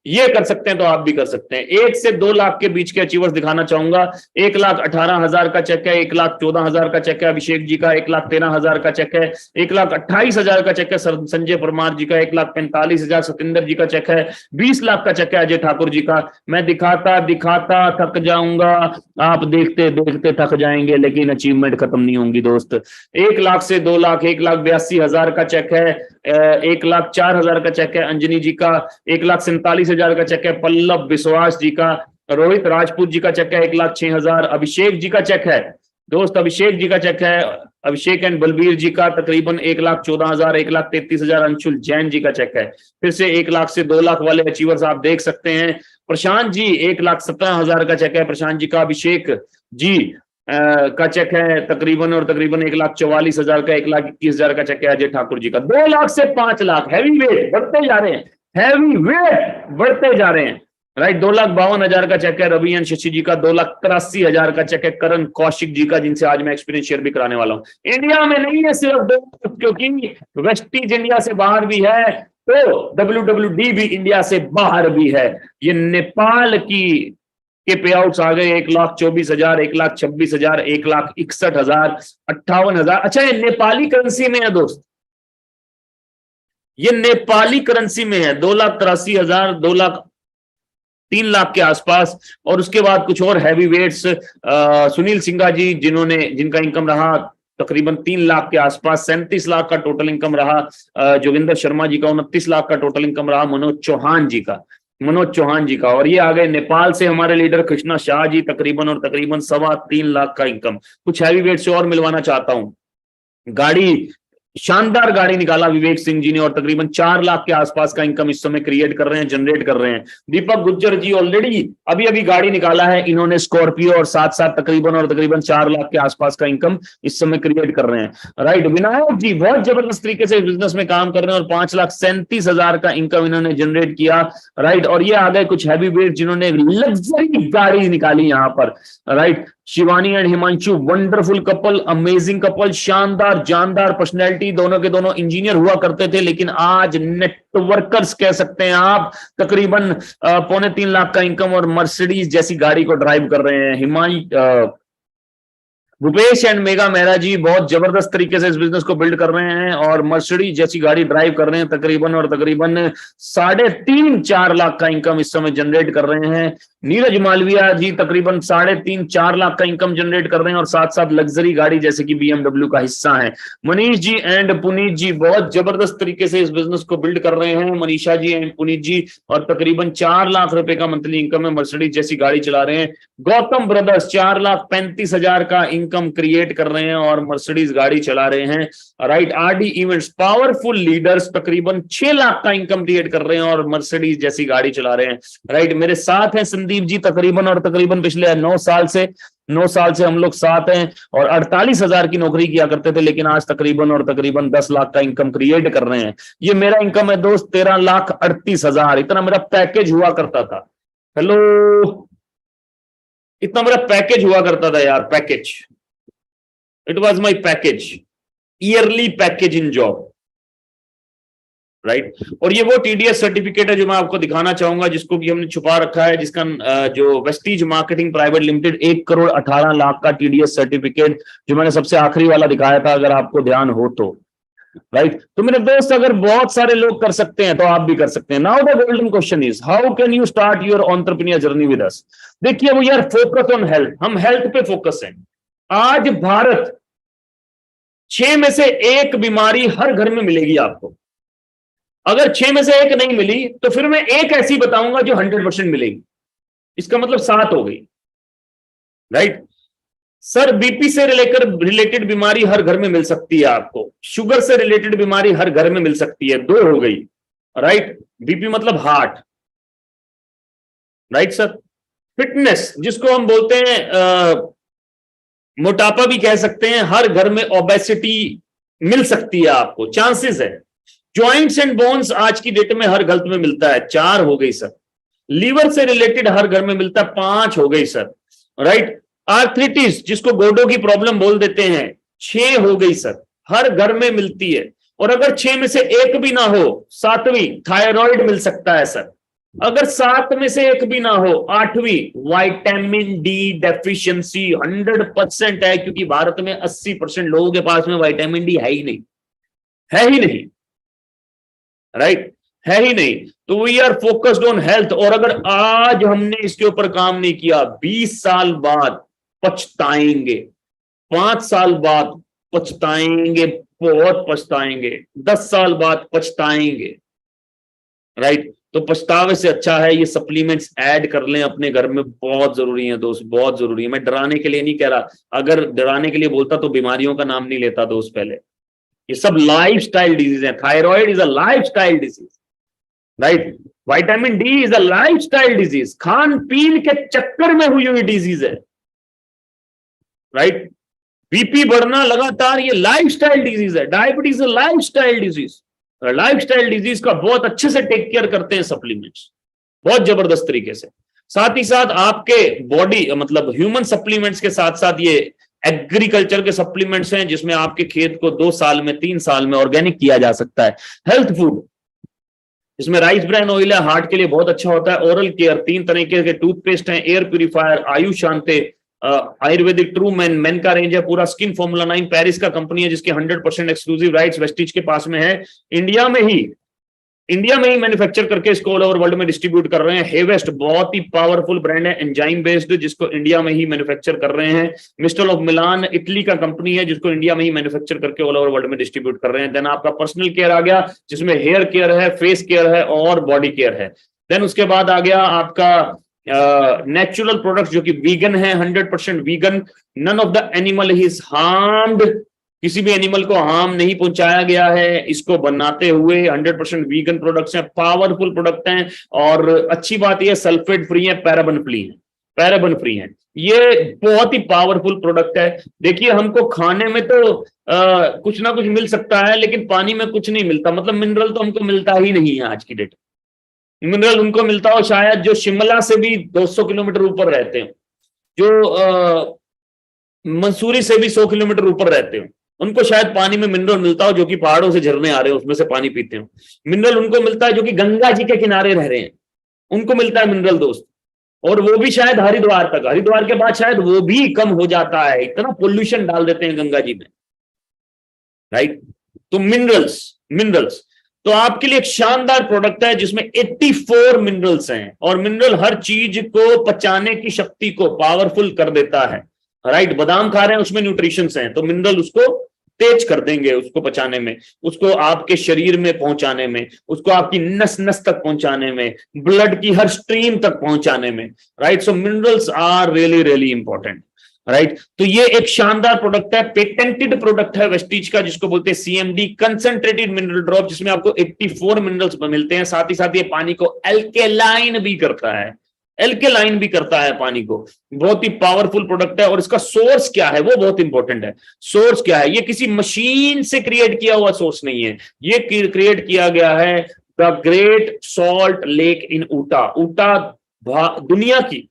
ये कर सकते हैं तो आप भी कर सकते हैं। 1 से 2 लाख के बीच के अचीवर्स दिखाना चाहूंगा। 1,18,000 का चेक है, 1,14,000 का चेक है अभिषेक जी का, 1,13,000 का चेक है, 1,28,000 का चेक है संजय परमार जी का, 1,45,000 सतिंदर जी का चेक है, 20 लाख का चेक है अजय ठाकुर जी का। मैं दिखाता दिखाता थक जाऊंगा, आप देखते देखते थक जाएंगे, लेकिन अचीवमेंट खत्म नहीं होंगी दोस्त। 1 लाख से 2 लाख, 1,82,000 का चेक है, 1,04,000 का चेक है अंजनी जी का, 1,47,000 का चेक है पल्लव विश्वास जी का, रोहित राजपूत जी का चेक है 1,06,000, अभिषेक जी का चेक है दोस्त, अभिषेक जी का चेक है, अभिषेक एंड बलबीर जी का तकरीबन 1,14,000, 1,33,000, अंशुल जैन जी का चेक है। फिर से 1 लाख से 2 लाख वाले अचीवर्स आप देख सकते हैं। प्रशांत जी 1,17,000 का चेक है प्रशांत जी का, अभिषेक जी का चेक है तकरीबन 1,44,000 का, 1,21,000 का चेक है अजय ठाकुर जी का। 2 लाख से 5 लाख हैवी वेट बढ़ते जा रहे हैं, हैवी वेट बढ़ते जा रहे हैं, राइट। 2,52,000 का चेक है रवि एंड शशि जी का, 2,83,000 का चेक है करण कौशिक जी का, जिनसे आज मैं एक्सपीरियंस शेयर भी कराने वाला हूं। इंडिया में नहीं है सिर्फ 2, क्योंकि वेस्टीज इंडिया से बाहर भी है, तो WWD भी इंडिया से बाहर भी है। ये नेपाल के पे आउट्स आ गए 1,24,000, 1,26,000, 1,61,000, 58,000। अच्छा ये नेपाली करेंसी में है दोस्त, ये नेपाली करेंसी में है। 2,83,000, 3 लाख के आसपास। और उसके बाद कुछ और हैवी वेट्स, सुनील सिंघा जी जिनका इनकम रहा तकरीबन 3 लाख के आसपास, 37 लाख का टोटल इनकम रहा। जोगिंदर शर्मा जी का 29 लाख का टोटल इनकम रहा। मनोज चौहान जी का और ये आ गए नेपाल से हमारे लीडर कृष्णा शाह जी, तकरीबन 3.25 लाख का इनकम। कुछ हैवी वेट से और मिलवाना चाहता हूं। गाड़ी, शानदार गाड़ी निकाला विवेक सिंह जी ने और तकरीबन 4 लाख के आसपास का इनकम इस समय क्रिएट कर रहे हैं, जनरेट कर रहे हैं। दीपक गुज्जर जी ऑलरेडी अभी गाड़ी निकाला है इन्होंने स्कॉर्पियो, और साथ साथ तकरीबन 4 लाख के आसपास का इनकम इस समय क्रिएट कर रहे हैं। राइट, विनायक जी बहुत जबरदस्त तरीके से बिजनेस में काम कर रहे हैं और 5,37,000 का इनकम इन्होंने जनरेट किया। राइट, और ये आ गए कुछ हैवी वेट जिन्होंने लग्जरी गाड़ी निकाली यहाँ पर। Right, Shivani and Himanshu, wonderful couple, amazing couple, शानदार जानदार पर्सनैलिटी, दोनों के दोनों इंजीनियर हुआ करते थे लेकिन आज नेटवर्कर्स कह सकते हैं आप। तकरीबन 2.25 लाख का इनकम और मर्सिडीज जैसी गाड़ी को ड्राइव कर रहे हैं। भूपेश एंड मेगा मेहरा जी बहुत जबरदस्त तरीके से इस बिजनेस को बिल्ड कर रहे हैं और मर्सिडीज जैसी गाड़ी ड्राइव कर रहे हैं। तकरीबन 3.5-4 लाख का इनकम इस समय जनरेट कर रहे हैं। नीरज मालविया जी तकरीबन 3.5-4 लाख का इनकम जनरेट कर रहे हैं और साथ साथ लग्जरी गाड़ी जैसे कि BMW का हिस्सा है। मनीष जी एंड पुनीत जी बहुत जबरदस्त तरीके से इस बिजनेस को बिल्ड कर रहे हैं। मनीषा जी एंड पुनीत जी, और तकरीबन 4 लाख रुपए का मंथली इनकम है, मर्सिडीज जैसी गाड़ी चला रहे हैं। गौतम ब्रदर्स 4,35,000 का इनकम क्रिएट कर रहे हैं और मर्सिडीज गाड़ी चला रहे हैं। Right, RD events powerful leaders तकरीबन 6 लाख का इनकम क्रिएट कर रहे हैं और मर्सिडीज जैसी गाड़ी चला रहे हैं। राइट, मेरे साथ हैं संदीप जी तकरीबन पिछले 9 साल से हम लोग साथ हैं और 48,000 की नौकरी किया करते थे लेकिन आज तकरीबन 10 लाख का इनकम क्रिएट कर रहे हैं। ये मेरा इनकम है दोस्त 13,38,000, इतना मेरा पैकेज हुआ करता था। हेलो, इतना मेरा पैकेज हुआ करता था यार, package, it was my package, yearly package in job. Right, और ये वो TDS सर्टिफिकेट है जो मैं आपको दिखाना चाहूंगा, जिसको कि हमने छुपा रखा है, जिसका जो वेस्टीज मार्केटिंग प्राइवेट लिमिटेड 1,18,00,000 का TDS सर्टिफिकेट, जो मैंने सबसे आखिरी वाला दिखाया था, अगर आपको ध्यान हो तो। राइट, तो मेरे दोस्त अगर बहुत सारे लोग कर सकते हैं तो आप भी कर सकते हैं। Now the golden question is how can you start your entrepreneur journey with us. देखिए वो यार, फोकस ऑन हेल्थ, हम हेल्थ पे फोकस हैं। आज भारत 6 में से 1 बीमारी हर घर में मिलेगी आपको। अगर 6 में से 1 नहीं मिली तो फिर मैं एक ऐसी बताऊंगा जो 100% मिलेगी, इसका मतलब 7 हो गई। राइट, सर बीपी से रिलेटेड बीमारी हर घर में मिल सकती है आपको, शुगर से रिलेटेड बीमारी हर घर में मिल सकती है, 2 हो गई। राइट, बीपी मतलब हार्ट। राइट सर, फिटनेस जिसको हम बोलते हैं मोटापा भी कह सकते हैं, हर घर में ओबेसिटी मिल सकती है आपको, चांसेस है। जॉइंट्स एंड बोन्स आज की डेट में हर घर में मिलता है, 4 हो गई सर। लीवर से रिलेटेड हर घर में मिलता है, 5 हो गई सर। राइट, आर्थराइटिस जिसको गोडों की प्रॉब्लम बोल देते हैं, 6 हो गई सर, हर घर में मिलती है। और अगर 6 में से 1 भी ना हो, 7वीं थायराइड मिल सकता है सर। अगर 7 में से 1 भी ना हो, 8वीं विटामिन डी डेफिशिएंसी 100% है, क्योंकि भारत में 80% लोगों के पास में विटामिन डी है ही नहीं। राइट, है ही नहीं। तो we are focused on health. और अगर आज हमने इसके ऊपर काम नहीं किया, 20 साल बाद पछताएंगे, 5 साल बाद पछताएंगे, बहुत पछताएंगे, 10 साल बाद पछताएंगे। राइट, तो पछतावे से अच्छा है ये सप्लीमेंट्स ऐड कर लें अपने घर में, बहुत जरूरी है दोस्त, बहुत जरूरी है। मैं डराने के लिए नहीं कह रहा, अगर डराने के लिए बोलता तो बीमारियों का नाम नहीं लेता दोस्त पहले। ये सब लाइफस्टाइल डिजीज है। Thyroid is a lifestyle disease. Right, vitamin D is a lifestyle disease, खान पीन के चक्कर में हुई डिजीज है। राइट, बीपी बढ़ना लगातार, ये लाइफस्टाइल डिजीज है। Diabetes lifestyle disease, lifestyle disease का बहुत अच्छे से टेक केयर करते हैं सप्लीमेंट्स, बहुत जबरदस्त तरीके से। साथ ही साथ आपके बॉडी मतलब ह्यूमन सप्लीमेंट्स के साथ साथ ये एग्रीकल्चर के सप्लीमेंट्स हैं, जिसमें आपके खेत को 2 साल में 3 साल में ऑर्गेनिक किया जा सकता है। हेल्थ फूड, इसमें राइस ब्रान ऑयल है, हार्ट के लिए बहुत अच्छा होता है। ओरल केयर, 3 तरीके के टूथपेस्ट हैं, एयर प्यूरिफायर, आयुष शांति, आयुर्वेदिक ट्रू मेन का रेंज है पूरा। स्किन फॉर्मूला 9 पेरिस का कंपनी है, जिसके 100% एक्सक्लूसिव राइट्स वेस्टिज के पास में है। इंडिया में ही इंडिया में ही मैन्युफैक्चर करके इसको ऑल ओवर वर्ल्ड में डिस्ट्रीब्यूट कर रहे हैं। हेवेस्ट बहुत ही पावरफुल ब्रांड है, एंजाइम बेस्ड, जिसको इंडिया में ही मैन्युफैक्चर कर रहे हैं। मिस्टल ऑफ मिलान इटली का कंपनी है, जिसको इंडिया में ही मैन्युफैक्चर करके ऑल ओवर वर्ल्ड में डिस्ट्रीब्यूट कर रहे हैं। देन आपका पर्सनल केयर आ गया, जिसमें हेयर केयर है, फेस केयर है और बॉडी केयर है। देन उसके बाद आ गया आपका नेचुरल प्रोडक्ट्स जो कि वीगन है, 100% vegan, none of the animal is harmed, किसी भी एनिमल को हार्म नहीं पहुंचाया गया है इसको बनाते हुए। 100% वीगन प्रोडक्ट्स हैं, पावरफुल प्रोडक्ट हैं, और अच्छी बात यह सल्फेट फ्री है, पैराबन फ्री है, पैराबन फ्री है। ये बहुत ही पावरफुल प्रोडक्ट है। देखिए हमको खाने में तो कुछ ना कुछ मिल सकता है, लेकिन पानी में कुछ नहीं मिलता, मतलब मिनरल तो हमको मिलता ही नहीं है आज की डेट। मिनरल उनको मिलता हो शायद जो शिमला से भी 200 किलोमीटर ऊपर रहते हैं, जो मंसूरी से भी 100 किलोमीटर ऊपर रहते हो, उनको शायद पानी में मिनरल मिलता हो, जो कि पहाड़ों से झरने आ रहे हैं उसमें से पानी पीते हो। मिनरल उनको मिलता है जो कि गंगा जी के किनारे रह रहे हैं, उनको मिलता है मिनरल दोस्त, और वो भी शायद हरिद्वार तक, हरिद्वार के बाद शायद वो भी कम हो जाता है, इतना पोल्यूशन डाल देते हैं गंगा जी में, राइट। तो मिनरल्स, मिनरल्स तो आपके लिए एक शानदार प्रोडक्ट है जिसमें 84 मिनरल्स हैं, और मिनरल हर चीज को पचाने की शक्ति को पावरफुल कर देता है, राइट। बादाम खा रहे हैं उसमें न्यूट्रिशंस हैं, तो मिनरल उसको तेज कर देंगे, उसको पचाने में, उसको आपके शरीर में पहुंचाने में, उसको आपकी नस नस तक पहुंचाने में, ब्लड की हर स्ट्रीम तक पहुंचाने में, right. So minerals are really really important, right. तो ये एक शानदार प्रोडक्ट है, पेटेंटेड प्रोडक्ट है वेस्टीज का, जिसको बोलते हैं सीएमडी, कंसंट्रेटेड मिनरल ड्रॉप, जिसमें आपको 84 मिनरल्स मिलते हैं। साथ ही साथ ये पानी को एल्केलाइन भी करता है, एल्केलाइन भी करता है पानी को। बहुत ही पावरफुल प्रोडक्ट है। और इसका सोर्स क्या है वो बहुत इंपॉर्टेंट है। सोर्स क्या है? ये किसी मशीन से क्रिएट किया हुआ सोर्स नहीं है, ये क्रिएट किया गया है the great salt lake in Utah. Utah दुनिया की,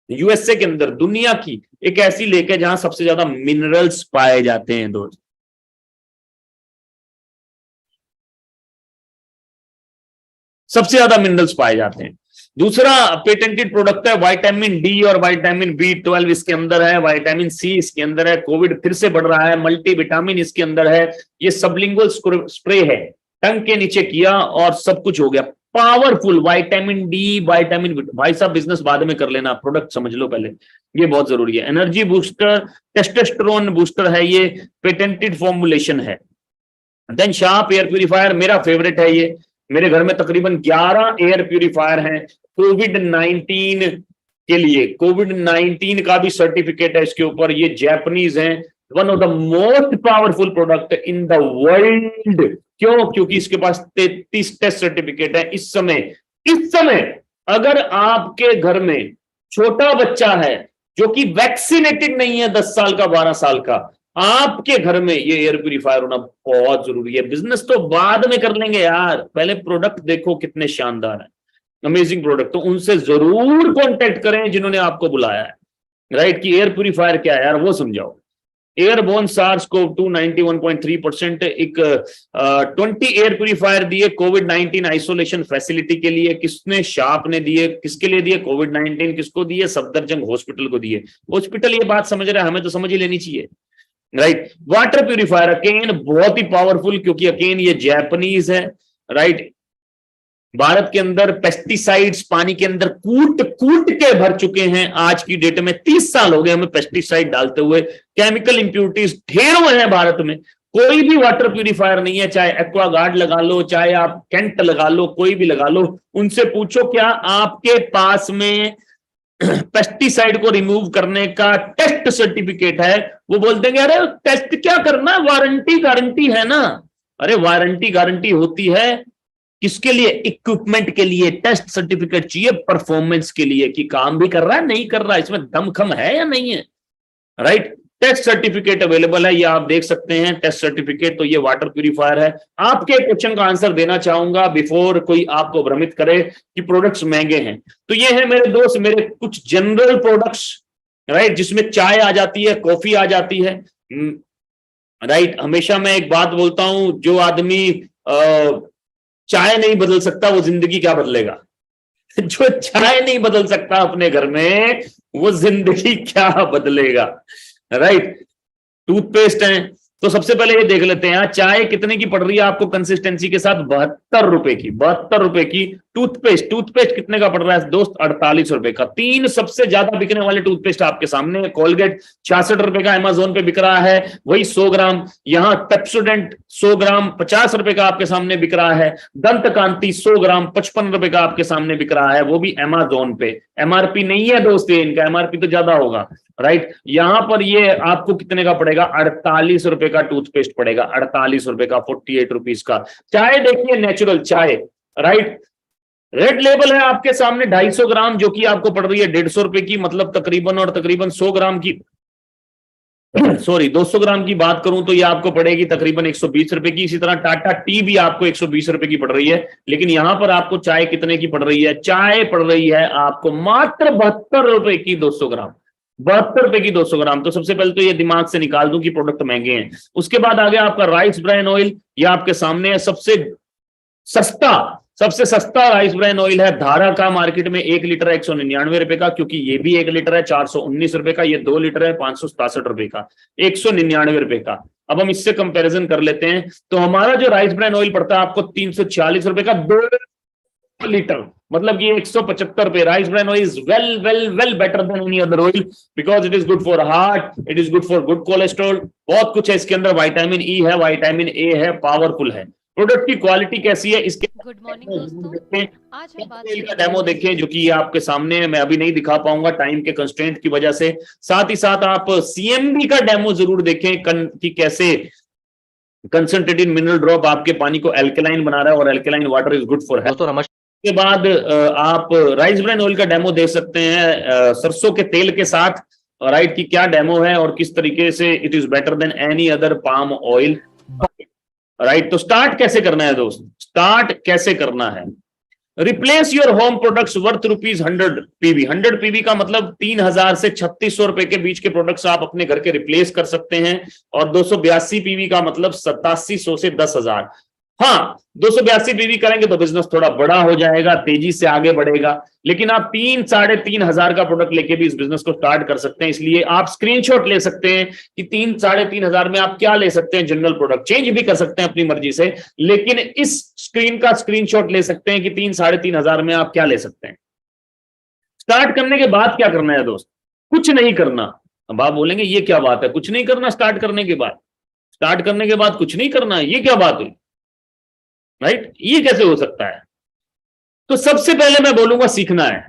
यूएसए के अंदर दुनिया की एक ऐसी लेक है जहां सबसे ज्यादा मिनरल्स पाए जाते हैं दोस्त। सबसे ज्यादा मिनरल्स पाए जाते हैं। दूसरा पेटेंटेड प्रोडक्ट है विटामिन डी और विटामिन B12 इसके अंदर है, विटामिन सी इसके अंदर है, कोविड फिर से बढ़ रहा है, मल्टीविटामिन इसके अंदर है। ये सबलिंगुअल स्प्रे है, टंग के नीचे किया और सब कुछ हो गया। पावरफुल विटामिन डी, विटामिन, भाई साहब बिजनेस बाद में कर लेना, प्रोडक्ट समझ लो पहले, ये बहुत जरूरी है। एनर्जी बूस्टर, टेस्टोस्टेरोन बूस्टर है, ये पेटेंटेड फॉर्मुलेशन है। देन शार्प एयर प्यूरिफायर मेरा फेवरेट है, ये मेरे घर में तकरीबन 11 एयर प्यूरिफायर हैं कोविड-19 के लिए। कोविड-19 का भी सर्टिफिकेट है इसके ऊपर, ये जापानीज हैं, one of the most powerful product in the world. क्यों? क्योंकि इसके पास 33 टेस्ट सर्टिफिकेट है। इस समय अगर आपके घर में छोटा बच्चा है जो कि वैक्सीनेटेड नहीं है, 10 साल का, 12 साल का, आपके घर में ये एयर प्यूरिफायर होना बहुत जरूरी है। बिजनेस तो बाद में कर लेंगे यार, पहले प्रोडक्ट देखो कितने शानदार है, अमेजिंग प्रोडक्ट। तो उनसे जरूर कांटेक्ट करें जिन्होंने आपको बुलाया है, राइट, कि एयर प्यूरिफायर क्या है यार वो समझाओ। एयरबोर्न SARS-CoV-2 91.3%, एक 20 एयर प्यूरिफायर दिए कोविड-19 आइसोलेशन फैसिलिटी के लिए। किसने? शार्प ने दिए। किसके लिए दिए? कोविड-19 किसको दिए? सफदरजंग हॉस्पिटल को दिए। हॉस्पिटल ये बात समझ रहा है, हमें तो समझ ही लेनी चाहिए, राइट। वाटर प्यूरिफायर अकेन बहुत ही पावरफुल, क्योंकि अकेन ये जापानीज है, राइट। भारत के अंदर पेस्टिसाइड्स पानी के अंदर कूट कूट के भर चुके हैं। आज की डेट में 30 साल हो गए हमें पेस्टिसाइड डालते हुए। केमिकल इंप्यूरिटीज ढेरों हैं भारत में। कोई भी वाटर प्यूरिफायर नहीं है, चाहे एक्वागार्ड लगा लो, चाहे आप कैंट लगा लो, कोई भी लगा लो, उनसे पूछो क्या आपके पास में पेस्टिसाइड को रिमूव करने का टेस्ट सर्टिफिकेट है? वो बोल देंगे अरे टेस्ट क्या करना, वारंटी गारंटी है ना। अरे वारंटी गारंटी होती है किसके लिए? इक्विपमेंट के लिए। टेस्ट सर्टिफिकेट चाहिए परफॉर्मेंस के लिए, कि काम भी कर रहा है, नहीं कर रहा है, इसमें दमखम है या नहीं है, राइट। टेस्ट सर्टिफिकेट अवेलेबल है, ये आप देख सकते हैं टेस्ट सर्टिफिकेट। तो ये वाटर प्यूरिफायर है। आपके क्वेश्चन का आंसर देना चाहूंगा बिफोर कोई आपको भ्रमित करे कि प्रोडक्ट्स महंगे हैं। तो ये है मेरे दोस्त मेरे कुछ जनरल प्रोडक्ट्स, राइट, जिसमें चाय आ जाती है, कॉफी आ जाती है, राइट। हमेशा मैं एक बात बोलता हूं, जो आदमी चाय नहीं बदल सकता वो जिंदगी क्या बदलेगा? जो चाय नहीं बदल सकता अपने घर में वो जिंदगी क्या बदलेगा, राइट। टूथपेस्ट है, तो सबसे पहले ये देख लेते हैं चाय कितने की पड़ रही है आपको कंसिस्टेंसी के साथ, 72 रुपए की। 72 रुपए की। टूथपेस्ट कितने का पड़ रहा है दोस्त, 48 रुपए का। तीन सबसे ज्यादा बिकने वाले टूथपेस्ट आपके सामने। कोलगेट 66 रुपए का अमेजोन पे बिक रहा है, वही 100 ग्राम। यहाँ पेप्सोडेंट 100 ग्राम 50 रुपए का आपके सामने बिक रहा है। दंत कांति 100 ग्राम 55 रुपए का आपके सामने बिक रहा है, वो भी अमेजोन पे। एमआरपी नहीं है दोस्त, इनका एमआरपी तो ज्यादा होगा, राइट। यहां पर ये आपको कितने का पड़ेगा, 48 रुपए का टूथपेस्ट पड़ेगा, 48 रुपए का, 48 रुपीज का। चाय देखिए, नेचुरल चाय, राइट। रेड लेबल है आपके सामने 250 ग्राम, जो कि आपको पड़ रही है 150 रुपए की, मतलब तकरीबन और तकरीबन 100 ग्राम की, सॉरी 200 ग्राम की बात करूं तो ये आपको पड़ेगी तकरीबन 120 रुपए की। इसी तरह टाटा टी भी आपको 120 रुपए की पड़ रही है। लेकिन यहां पर आपको चाय कितने की पड़ रही है, चाय पड़ रही है आपको मात्र 72 रुपए की 200 ग्राम। 72 रुपए की 200 ग्राम। तो सबसे पहले तो ये दिमाग से निकाल दूं कि प्रोडक्ट महंगे हैं। उसके बाद आ गया आपका राइस ब्रान ऑयल, ये आपके सामने है। सबसे सस्ता राइस ब्रान ऑयल है धारा का, मार्केट में 1 लीटर है 199 रुपए का, क्योंकि ये भी 1 लीटर है 419 रुपए का, ये 2 लीटर है 567 रुपए का, 199 रुपए का। अब हम इससे कंपैरिजन कर लेते हैं, तो हमारा जो राइस ब्रान ऑयल पड़ता है आपको 340 रुपए का 2 लीटर, मतलब कि 175 रुपए। Rice bran oil is well better than any other oil, because it is good for heart, it is good for good cholesterol, बहुत कुछ है इसके अंदर। विटामिन ई है, विटामिन ए है, पावरफुल है। प्रोडक्ट की क्वालिटी कैसी है इसके, गुड मॉर्निंग दोस्तों, आज हम बात का डेमो देखें, जो कि ये आपके सामने है। मैं अभी नहीं दिखा पाऊंगा टाइम के कंस्ट्रेंट की वजह से। साथ ही साथ आप सीएमबी का डेमो जरूर देखें कि कैसे कंसंट्रेटेड मिनरल ड्रॉप आपके पानी को एल्कलाइन बना रहा है, और alkaline water is good for health. उसके बाद आप राइस ब्रान ऑयल का डेमो देख सकते हैं सरसों के तेल के साथ, राइट, कि क्या डेमो है और किस तरीके से it is better than any other palm oil, right. तो स्टार्ट कैसे करना है दोस्त, स्टार्ट कैसे करना है। Replace your home products worth ₹100 PV. 100 PV का मतलब 3000 से 3600 रुपए के बीच के प्रोडक्ट्स आप अपने घर के रिप्लेस कर सकते हैं। और 282 पीवी का मतलब 8700 से 10,000। हाँ, 282 पीवी करेंगे तो बिजनेस थोड़ा बड़ा हो जाएगा, तेजी से आगे बढ़ेगा। लेकिन आप 3-3,500 का प्रोडक्ट लेके भी इस बिजनेस को स्टार्ट कर सकते हैं। इसलिए आप स्क्रीनशॉट ले सकते हैं कि 3-3,500 में आप क्या ले सकते हैं। जनरल प्रोडक्ट चेंज भी कर सकते हैं अपनी मर्जी से, लेकिन इस स्क्रीन का स्क्रीनशॉट ले सकते हैं कि 3-3,500 में आप क्या ले सकते हैं। स्टार्ट करने के बाद क्या करना है दोस्त, कुछ नहीं करना। अब आप बोलेंगे ये क्या बात है, कुछ नहीं करना स्टार्ट करने के बाद, स्टार्ट करने के बाद कुछ नहीं करना, ये क्या बात हुई, राइट, ये कैसे हो सकता है। तो सबसे पहले मैं बोलूंगा सीखना है,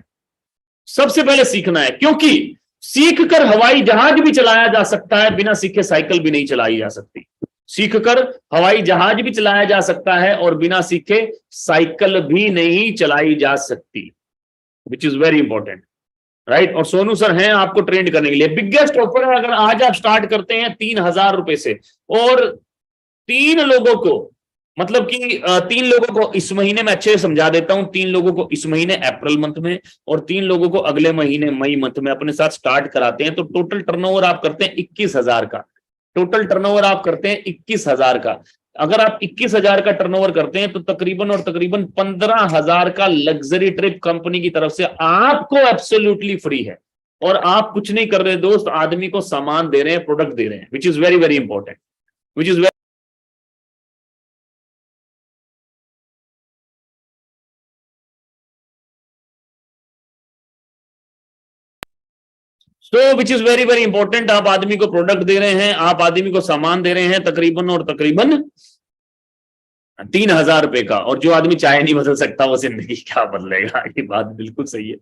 सबसे पहले सीखना है, क्योंकि सीखकर हवाई जहाज भी चलाया जा सकता है, बिना सीखे साइकिल भी नहीं चलाई जा सकती। सीखकर हवाई जहाज भी चलाया जा सकता है और बिना सीखे साइकिल भी नहीं चलाई जा सकती, which is very important, right. और सोनू सर हैं आपको ट्रेंड करने के लिए। बिगेस्ट ऑफर है, अगर आज आप स्टार्ट करते हैं 3,000 रुपए से, और 3 लोगों को, मतलब कि 3 लोगों को इस महीने में, अच्छे से समझा देता हूं, 3 लोगों को इस महीने अप्रैल मंथ में, और 3 लोगों को अगले महीने मई मंथ में अपने साथ स्टार्ट कराते हैं, तो टोटल टर्नओवर आप करते हैं 21,000 का। टोटल टर्नओवर आप करते हैं 21,000 का। अगर आप 21,000 का टर्नओवर करते हैं तो तकरीबन और तकरीबन 15,000 का लग्जरी ट्रिप कंपनी की तरफ से आपको एब्सोल्युटली फ्री है। और आप कुछ नहीं कर रहे दोस्त, आदमी को सामान दे रहे हैं, प्रोडक्ट दे रहे हैं, which is very very important, which is which is very very important. आप आदमी को प्रोडक्ट दे रहे हैं, आप आदमी को सामान दे रहे हैं तकरीबन और तकरीबन 3,000 रुपए का। और जो आदमी चाय नहीं बदल सकता वो जिंदगी क्या बदलेगा, ये बात बिल्कुल सही है।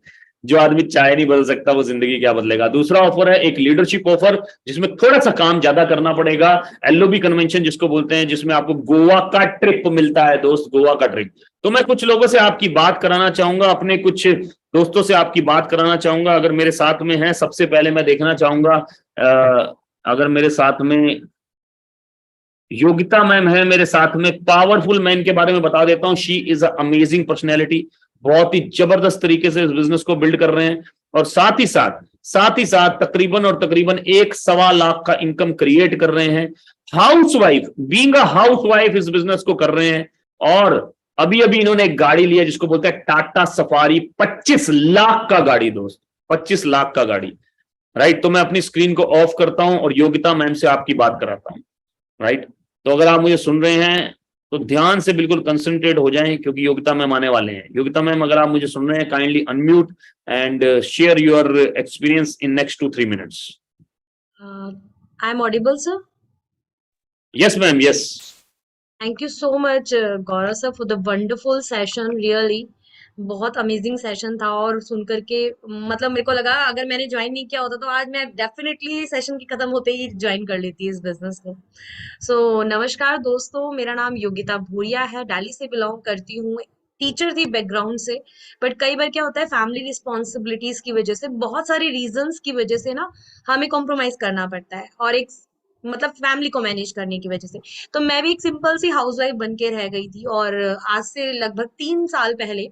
जो आदमी चाय नहीं बदल सकता वो जिंदगी क्या बदलेगा। दूसरा ऑफर है एक लीडरशिप ऑफर, जिसमें थोड़ा सा काम ज्यादा करना पड़ेगा। एलओबी कन्वेंशन जिसको बोलते हैं, जिसमें आपको गोवा का ट्रिप मिलता है दोस्त, गोवा का ट्रिप। तो मैं कुछ लोगों से आपकी बात कराना चाहूंगा, अपने कुछ दोस्तों से आपकी बात कराना चाहूंगा। अगर मेरे साथ में है, सबसे पहले मैं देखना चाहूंगा अगर मेरे साथ में योगिता मैम है, मेरे साथ में पावरफुल मैन के बारे में बता देता हूं। She is a amazing personality, बहुत ही जबरदस्त तरीके से इस बिजनेस को बिल्ड कर रहे हैं, और साथ ही साथ तकरीबन और तकरीबन 1.25 लाख का इनकम क्रिएट कर रहे हैं। हाउसवाइफ, बीइंग अ हाउसवाइफ इस बिजनेस को कर रहे हैं। और अभी अभी इन्होंने एक गाड़ी लिया जिसको बोलते हैं टाटा सफारी, 25 लाख का गाड़ी दोस्त, 25 लाख का गाड़ी, राइट। तो मैं अपनी स्क्रीन को ऑफ करता हूं और योगिता मैम से आपकी बात कराता हूं। राइट। तो अगर आप मुझे सुन रहे हैं तो ध्यान से बिल्कुल कंसंट्रेट हो जाएं, क्योंकि योगिता मैम आने वाले हैं। योगिता मैम, अगर आप मुझे सुन रहे हैं, kindly unmute and share your experience in next 2-3 minutes. I am audible sir? Yes ma'am, yes. Thank you so much Gaurav sir for the wonderful session, really बहुत अमेजिंग सेशन था। और सुनकर के मतलब मेरे को लगा अगर मैंने ज्वाइन नहीं किया होता तो आज मैं डेफिनेटली सेशन की खत्म होते ही ज्वाइन कर लेती इस बिजनेस को। सो नमस्कार दोस्तों, मेरा नाम योगिता भूरिया है, दिल्ली से बिलोंग करती हूँ। टीचर थी बैकग्राउंड से, बट कई बार क्या होता है फैमिली रिस्पॉन्सिबिलिटीज की वजह से, बहुत सारे रीजंस की वजह से ना हमें कॉम्प्रोमाइज करना पड़ता है, और एक मतलब फैमिली को मैनेज करने की वजह से। तो मैं भी एक सिंपल सी हाउसवाइफ बन के रह गई थी, और आज से लगभग 3 साल पहले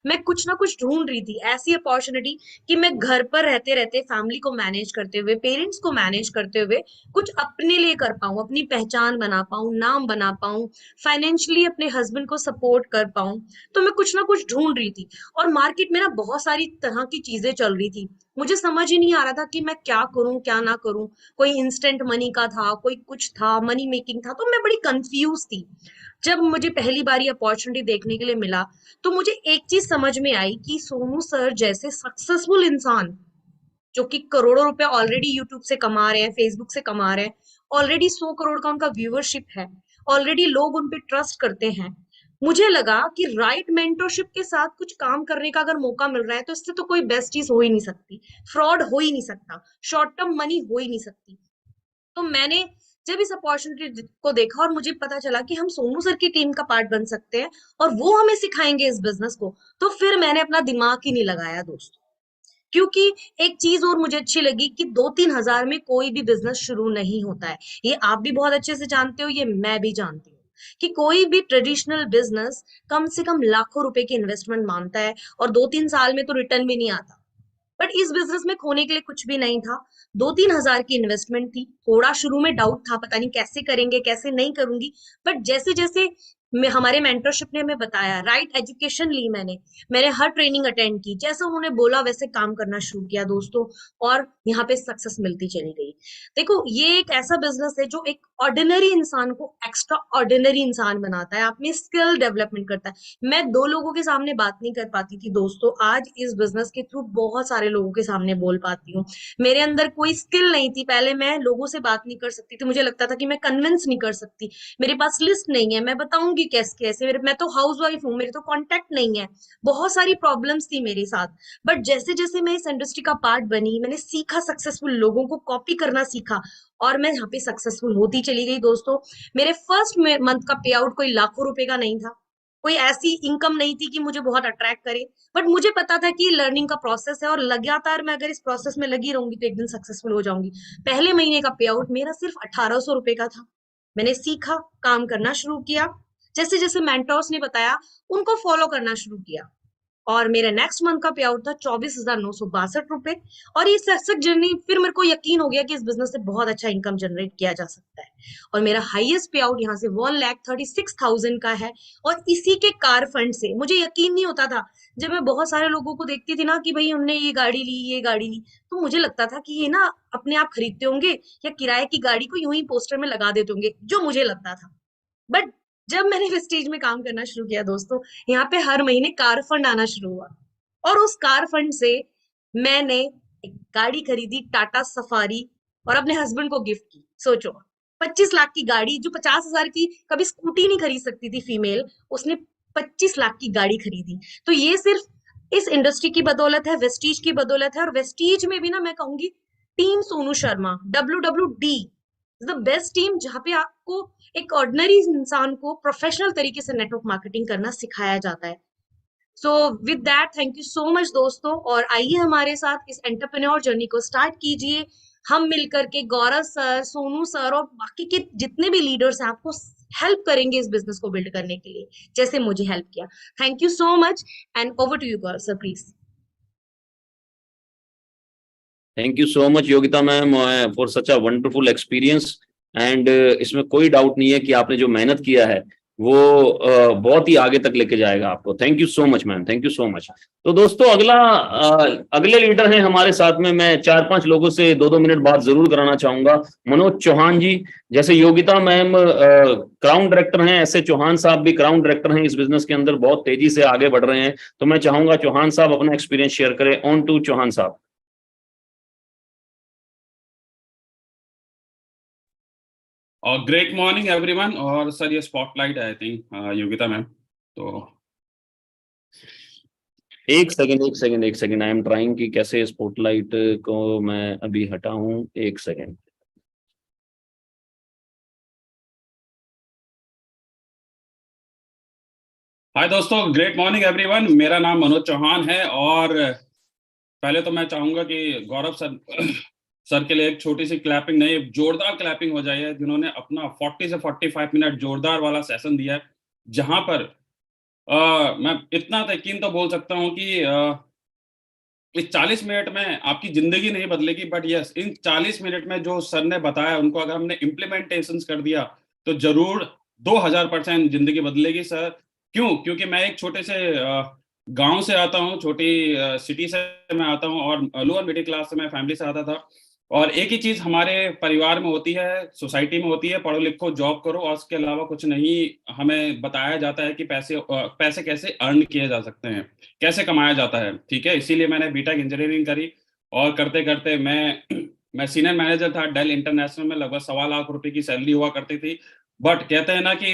मैं कुछ ना कुछ ढूंढ रही थी, ऐसी अपॉर्चुनिटी कि मैं घर पर रहते रहते फैमिली को मैनेज करते हुए, पेरेंट्स को मैनेज करते हुए कुछ अपने लिए कर पाऊं, अपनी पहचान बना पाऊं, नाम बना पाऊं, फाइनेंशियली अपने हस्बैंड को सपोर्ट कर पाऊं। तो मैं कुछ ना कुछ ढूंढ रही थी, और मार्केट में ना बहुत सारी तरह की चीजें चल रही थी। मुझे समझ ही नहीं आ रहा था कि मैं क्या करूं क्या ना करूं। कोई इंस्टेंट मनी का था, कोई कुछ था, मनी मेकिंग था, तो मैं बड़ी कंफ्यूज थी। जब मुझे पहली बार ये अपॉर्चुनिटी देखने के लिए मिला, तो मुझे एक चीज समझ में आई कि सोनू सर जैसे सक्सेसफुल इंसान, जो कि करोड़ों रुपए ऑलरेडी यूट्यूब से कमा रहे हैं, फेसबुक से कमा रहे हैं, ऑलरेडी 100 करोड़ का उनका व्यूअरशिप है, ऑलरेडी लोग उन पे ट्रस्ट करते हैं। मुझे लगा कि राइट मेंटरशिप के साथ कुछ काम करने का अगर मौका मिल रहा है तो इससे तो कोई बेस्ट चीज हो ही नहीं सकती, फ्रॉड हो ही नहीं सकता, शॉर्ट टर्म मनी हो ही नहीं सकती। तो मैंने जब इस अपॉर्चुनिटी को देखा और मुझे पता चला कि हम सोनू सर की टीम का पार्ट बन सकते हैं और वो हमें सिखाएंगे इस बिजनेस को, तो फिर मैंने अपना दिमाग ही नहीं लगाया दोस्तों। क्योंकि एक चीज और मुझे अच्छी लगी कि 2-3 हजार में कोई भी बिजनेस शुरू नहीं होता है। ये आप भी बहुत अच्छे से जानते हो, ये मैं भी जानती हूँ कि कोई भी ट्रेडिशनल बिजनेस कम से कम लाखों रुपए की इन्वेस्टमेंट मांगता है, और 2-3 साल में तो रिटर्न भी नहीं आता। बट इस बिजनेस में खोने के लिए कुछ भी नहीं था। 2-3 हजार की इन्वेस्टमेंट थी, थोड़ा शुरू में डाउट था, पता नहीं कैसे करेंगे कैसे नहीं करूंगी। बट जैसे जैसे हमारे मेंटरशिप ने हमें बताया, राइट एजुकेशन ली मैंने हर ट्रेनिंग अटेंड की, जैसे उन्होंने बोला वैसे काम करना शुरू किया दोस्तों, और यहाँ पे सक्सेस मिलती चली गई। देखो, ये एक ऐसा बिजनेस है जो एक ऑर्डिनरी इंसान को एक्स्ट्रा ऑर्डिनरी इंसान बनाता है, आप में स्किल डेवलपमेंट करता है। मैं 2 लोगों के सामने बात नहीं कर पाती थी दोस्तों, आज इस बिजनेस के थ्रू बहुत सारे लोगों के सामने बोल पाती हूँ। मेरे अंदर कोई स्किल नहीं थी, पहले मैं लोगों से बात नहीं कर सकती थी, मुझे लगता था कि मैं कन्विंस नहीं कर सकती, मेरे पास लिस्ट नहीं है, मैं बताऊंगी कैसे कैसे, मैं तो हाउस वाइफ हूँ, मेरे तो कॉन्टेक्ट नहीं है, बहुत सारी प्रॉब्लम्स थी मेरे साथ। बट जैसे जैसे मैं इस इंडस्ट्री का पार्ट बनी, मैंने सीखा, सक्सेसफुल लोगों को कॉपी करना सीखा, और मैं यहाँ पे सक्सेसफुल होती चली गई दोस्तों। मेरे फर्स्ट मंथ का पे आउट कोई लाखों रुपए का नहीं था, कोई ऐसी इनकम नहीं थी कि मुझे बहुत अट्रैक्ट करे। बट मुझे पता था कि लर्निंग का प्रोसेस है, और लगातार मैं अगर इस प्रोसेस में लगी रहूंगी तो एक दिन सक्सेसफुल हो जाऊंगी। पहले महीने का पे आउट मेरा सिर्फ 1800 रुपए का था। मैंने सीखा, काम करना शुरू किया, जैसे जैसे मेंटोर्स ने बताया उनको फॉलो करना शुरू किया, और मेरे नेक्स्ट मंथ का पे आउट था 24,962 रुपए। और ये सक्सेस जर्नी, फिर मेरे को यकीन हो गया कि इस बिजनेस से बहुत अच्छा इनकम जनरेट किया जा सकता है। और मेरा हाईएस्ट पे आउट यहाँ से 1,36,000 का है। और इसी के कार फंड से मुझे यकीन नहीं होता था, जब मैं बहुत सारे लोगों को देखती थी ना कि भाई हमने ये गाड़ी ली, ये गाड़ी ली, तो मुझे लगता था कि ये ना अपने आप खरीदते होंगे या किराए की गाड़ी को यूं ही पोस्टर में लगा देते होंगे, जो मुझे लगता था। बट जब मैंने वेस्टीज में काम करना शुरू किया दोस्तों, यहाँ पे हर महीने कार फंड आना शुरू हुआ, और उस कार फंड से मैंने एक गाड़ी खरीदी, टाटा सफारी, और अपने हस्बैंड को गिफ्ट की। सोचो, 25 लाख की गाड़ी, जो 50,000 की कभी स्कूटी नहीं खरीद सकती थी फीमेल, उसने 25 लाख की गाड़ी खरीदी। तो ये सिर्फ इस इंडस्ट्री की बदौलत है, वेस्टीज की बदौलत है। और वेस्टीज में भी ना मैं कहूंगी, team Sonu Sharma, WWD is the best team, जहां पे आपको एक ऑर्डिनरी इंसान को प्रोफेशनल तरीके से नेटवर्क मार्केटिंग करना सिखाया जाता है। So with that, thank you so much दोस्तों, और आइए हमारे साथ इस एंटरप्रेन्योर जर्नी को स्टार्ट कीजिए। हम मिलकर के गौरव सर, सोनू सर और बाकी के जितने भी लीडर्स हैं आपको हेल्प करेंगे इस बिजनेस को बिल्ड करने के लिए, जैसे मुझे हेल्प किया। Thank you so much, and over to you Gaurav sir please. Thank you so much Yogita ma'am for such a wonderful experience. And इसमें कोई डाउट नहीं है कि आपने जो मेहनत किया है वो बहुत ही आगे तक लेके जाएगा आपको। Thank you so much ma'am, thank you so much. तो दोस्तों अगले लीडर हैं हमारे साथ में, मैं 4-5 लोगों से 2-2 मिनट बात जरूर कराना चाहूंगा। मनोज चौहान जी, जैसे योगिता मैम क्राउन डायरेक्टर हैं, ऐसे चौहान साहब भी क्राउन डायरेक्टर हैं इस बिजनेस के अंदर, बहुत तेजी से आगे बढ़ रहे हैं। तो मैं चाहूंगा चौहान साहब अपना एक्सपीरियंस शेयर करें। ऑन टू चौहान साहब। और ग्रेट मॉर्निंग एवरीवन। और सर ये स्पॉटलाइट है आई थिंक योगिता मैम। तो एक सेकंड आई एम ट्राइंग कि कैसे स्पॉटलाइट को मैं अभी हटाऊं। एक सेकंड। हाय दोस्तों, ग्रेट मॉर्निंग एवरीवन। मेरा नाम मनोज चौहान है और पहले तो मैं चाहूंगा कि गौरव सर सर के लिए एक छोटी सी क्लैपिंग, नहीं जोरदार क्लैपिंग हो जाए, जिन्होंने अपना 40 से 45 मिनट जोरदार वाला सेशन दिया है, जहां पर मैं इतना यकीन तो बोल सकता हूं कि इस 40 मिनट में आपकी जिंदगी नहीं बदलेगी, बट यस इन 40 मिनट में जो सर ने बताया उनको अगर हमने इम्प्लीमेंटेशन कर दिया तो जरूर 2000% जिंदगी बदलेगी सर। क्यों? क्योंकि मैं एक छोटे से गांव से आता हूं, छोटी सिटी से मैं आता हूं और लोअर मिडिल क्लास से मैं फैमिली से आता था। और एक ही चीज हमारे परिवार में होती है, सोसाइटी में होती है, पढ़ो लिखो जॉब करो, और उसके अलावा कुछ नहीं हमें बताया जाता है कि पैसे कैसे अर्न किए जा सकते हैं, कैसे कमाया जाता है। ठीक है, इसीलिए मैंने बीटेक इंजीनियरिंग करी और करते करते मैं सीनियर मैनेजर था डेल इंटरनेशनल में। लगभग 1.25 लाख की सैलरी हुआ करती थी। बट कहते हैं ना कि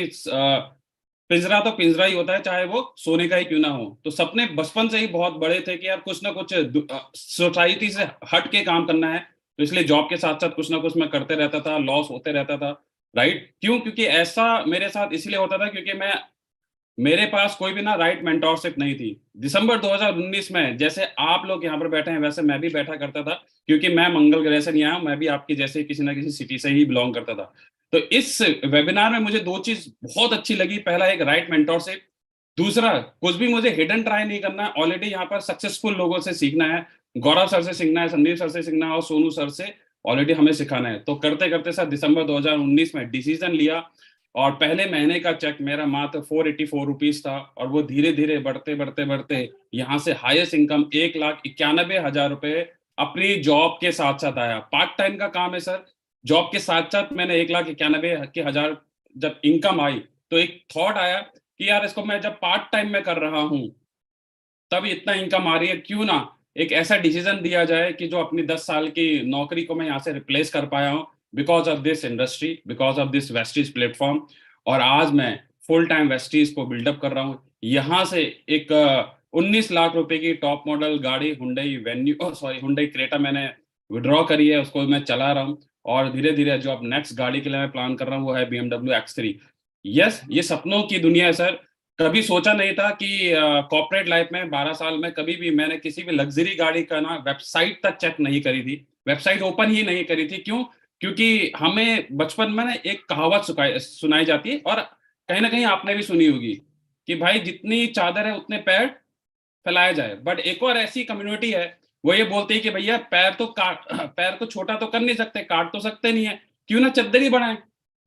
पिंजरा तो पिंजरा ही होता है, चाहे वो सोने का ही क्यों ना हो। तो सपने बचपन से ही बहुत बड़े थे कि यार कुछ ना कुछ सोसाइटी से हट के काम करना है। तो इसलिए जॉब के साथ साथ कुछ ना कुछ मैं करते रहता था, लॉस होते रहता था। राइट? क्यों? क्योंकि ऐसा मेरे साथ इसलिए होता था क्योंकि मेरे पास कोई भी ना राइट मेंटोरशिप नहीं थी। दिसंबर 2019 में जैसे आप लोग यहाँ पर बैठे हैं वैसे मैं भी बैठा करता था, क्योंकि मैं मंगल ग्रह से नहीं आया हूं, मैं भी आपकी जैसे किसी ना किसी सिटी से ही बिलोंग करता था। तो इस वेबिनार में मुझे दो चीज बहुत अच्छी लगी। पहला, एक राइट मेंटोरशिप। दूसरा, कुछ भी मुझे हिडन ट्राई नहीं करना है, ऑलरेडी यहाँ पर सक्सेसफुल लोगों से सीखना है। गौरव सर से सीखना है, संदीप सर से सीखना है और सोनू सर से ऑलरेडी हमें सिखाना है। तो करते करते सर दिसंबर 2019 में डिसीजन लिया और पहले महीने का चेक मेरा मात्र 484 रुपीज था और वो धीरे धीरे बढ़ते बढ़ते बढ़ते यहाँ से हाईएस्ट इनकम 1,91,000 रुपए अपनी जॉब के साथ साथ आया। पार्ट टाइम का काम है सर। जॉब के साथ साथ मैंने 1,91,000 जब इनकम आई तो एक थॉट आया कि यार इसको मैं जब पार्ट टाइम में कर रहा हूँ तब इतना इनकम आ रही है, क्यों ना एक ऐसा डिसीजन दिया जाए कि जो अपनी 10 साल की नौकरी को मैं यहाँ से रिप्लेस कर पाया हूँ because of this industry, because of this Vestige platform. और आज मैं फुल टाइम वेस्टीज को बिल्डअप कर रहा हूँ। यहाँ से एक 19 लाख रुपए की टॉप मॉडल गाड़ी हुंडई क्रेटा मैंने विड्रॉ करी है, उसको मैं चला रहा हूँ। और धीरे धीरे जो अब नेक्स्ट गाड़ी के लिए मैं प्लान कर रहा हूँ वो है BMW X3। यस, ये सपनों की दुनिया है सर। कभी सोचा नहीं था कि कॉर्पोरेट लाइफ में 12 साल में कभी भी मैंने किसी भी लग्जरी गाड़ी का ना वेबसाइट तक चेक नहीं करी थी, वेबसाइट ओपन ही नहीं करी थी। क्यों? क्योंकि हमें बचपन में ना एक कहावत सुनाई जाती है और कहीं ना कहीं आपने भी सुनी होगी कि भाई जितनी चादर है उतने पैर फैलाया जाए। बट एक और ऐसी कम्युनिटी है वो ये बोलती है कि भैया पैर को छोटा तो कर नहीं सकते, काट तो सकते नहीं है, क्यों ना चद्दर ही बढ़ाएं।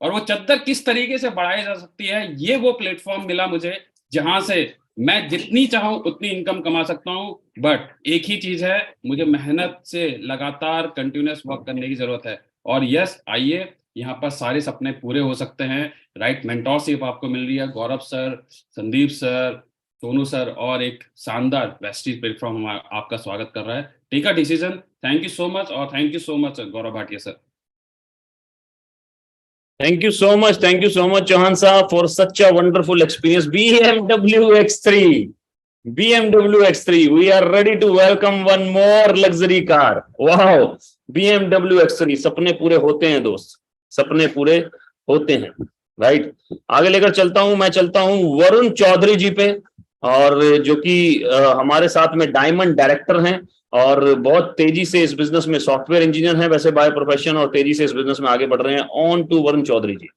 और वो चद्दर किस तरीके से बढ़ाई जा सकती है, ये वो प्लेटफॉर्म मिला मुझे जहां से मैं जितनी चाहूं उतनी इनकम कमा सकता हूं। बट एक ही चीज है, मुझे मेहनत से लगातार कंटिन्यूअस वर्क करने की जरूरत है। और यस, आइए यहाँ पर सारे सपने पूरे हो सकते हैं। राइट मेंटोरशिप आपको मिल रही है, Gaurav sir, Sandeep sir, Sonu sir और एक शानदार वेस्टीज प्लेटफॉर्म आपका स्वागत कर रहा है। Take a decision. Thank you so much और thank you so much Gaurav Bhatia sir. Thank you so much Chauhan साहब for such a wonderful experience. BMW X3, we are ready to welcome one more luxury car. Wow, BMW X3। सपने पूरे होते हैं दोस्त, सपने पूरे होते हैं। राइट, आगे लेकर चलता हूं, मैं चलता हूं वरुण चौधरी जी पे, और जो कि हमारे साथ में डायमंड डायरेक्टर हैं और बहुत तेजी से इस बिजनेस में सॉफ्टवेयर इंजीनियर हैं वैसे बाय प्रोफेशन, और तेजी से इस बिजनेस में आगे बढ़ रहे हैं। On to Varun Chaudhary ji.